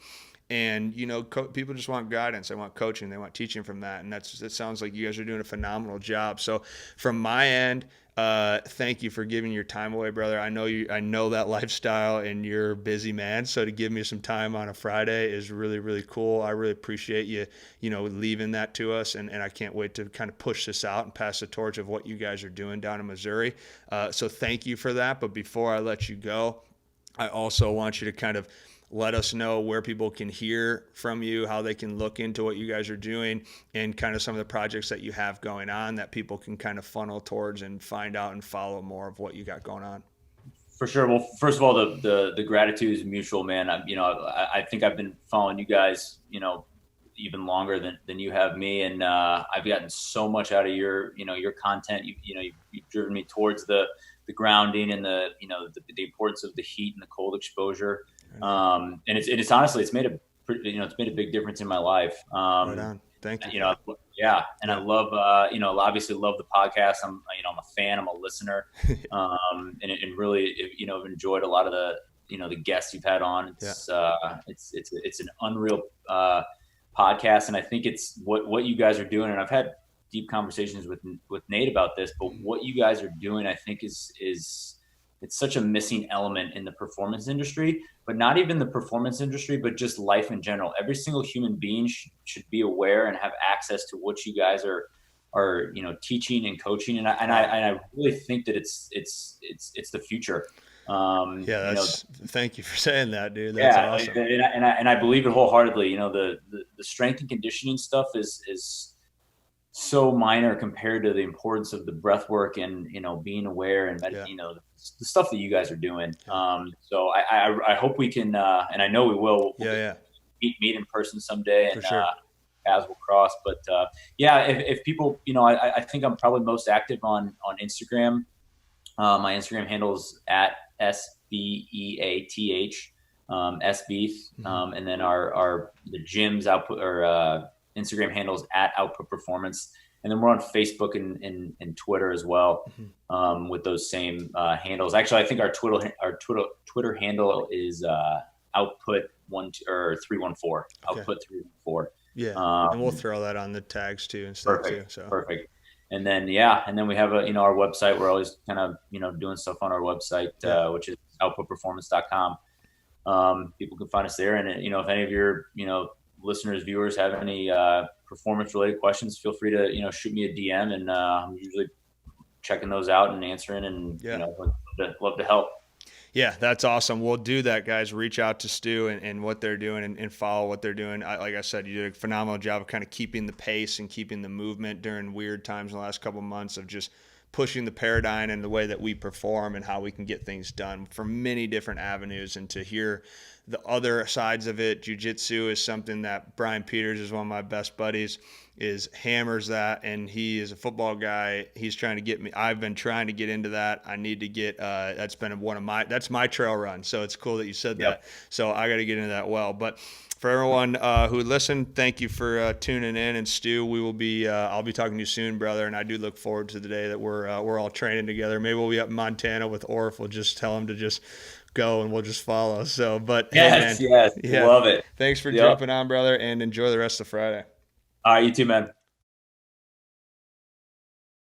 Speaker 1: And, people just want guidance. They want coaching. They want teaching from that. And it sounds like you guys are doing a phenomenal job. So from my end, thank you for giving your time away, brother. I know that lifestyle and you're a busy man. So to give me some time on a Friday is really, really cool. I really appreciate you, leaving that to us. And I can't wait to kind of push this out and pass the torch of what you guys are doing down in Missouri. So thank you for that. But before I let you go, I also want you to kind of let us know where people can hear from you, how they can look into what you guys are doing, and kind of some of the projects that you have going on that people can kind of funnel towards and find out and follow more of what you got going on.
Speaker 2: For sure. Well, first of all, the gratitude is mutual, man. I think I've been following you guys, even longer than you have me. And I've gotten so much out of your content. You've driven me towards the grounding and the importance of the heat and the cold exposure. And it's honestly, it's made it's made a big difference in my life.
Speaker 1: Right on. Thank you.
Speaker 2: Yeah. And I love, obviously love the podcast. I'm a fan, I'm a listener. And really, I've enjoyed a lot of the guests you've had on. It's an unreal, podcast. And I think it's what you guys are doing. And I've had deep conversations with Nate about this, but what you guys are doing, I think is it's such a missing element in the performance industry, but not even the performance industry, but just life in general. Every single human being should be aware and have access to what you guys are teaching and coaching. And I really think that it's the future.
Speaker 1: Thank you for saying that, dude. That's awesome.
Speaker 2: And I believe it wholeheartedly. The strength and conditioning stuff is so minor compared to the importance of the breath work and, being aware and, the stuff that you guys are doing. So I hope we can, and I know we will, meet in person someday, and paths will cross. But if people, I think I'm probably most active on Instagram. My Instagram handle is at SBEATH, SBeath. And then the gym's output or Instagram handles at Output Performance, and then we're on Facebook and Twitter as well, with those same handles. Actually, I think our Twitter handle is Output 314. Output 314.
Speaker 1: Yeah, and we'll throw that on the tags too and stuff too. So
Speaker 2: perfect. And then we have our website. We're always kind of doing stuff on our website, which is outputperformance.com. People can find us there, and if any of your listeners, viewers have any performance related questions, feel free to shoot me a DM, and I'm usually checking those out and answering, and love to help.
Speaker 1: Yeah, that's awesome. We'll do that, guys. Reach out to Stu and what they're doing, and follow what they're doing. Like I said, you did a phenomenal job of kind of keeping the pace and keeping the movement during weird times in the last couple of months of just pushing the paradigm and the way that we perform and how we can get things done from many different avenues. And to hear the other sides of it, jiu-jitsu is something that Brian Peters is one of my best buddies, hammers that, and he is a football guy. He's trying to get me. I've been trying to get into that. I need to get that's been that's my trail run. So it's cool that you said that. So I got to get into that well. But for everyone who listened, thank you for tuning in. And Stu, we will be I'll be talking to you soon, brother. And I do look forward to the day that we're all training together. Maybe we'll be up in Montana with Orf. We'll just tell him to just go and we'll just follow. So, but
Speaker 2: yes, love it.
Speaker 1: Thanks for jumping on, brother, and enjoy the rest of Friday.
Speaker 2: All right, you too, man.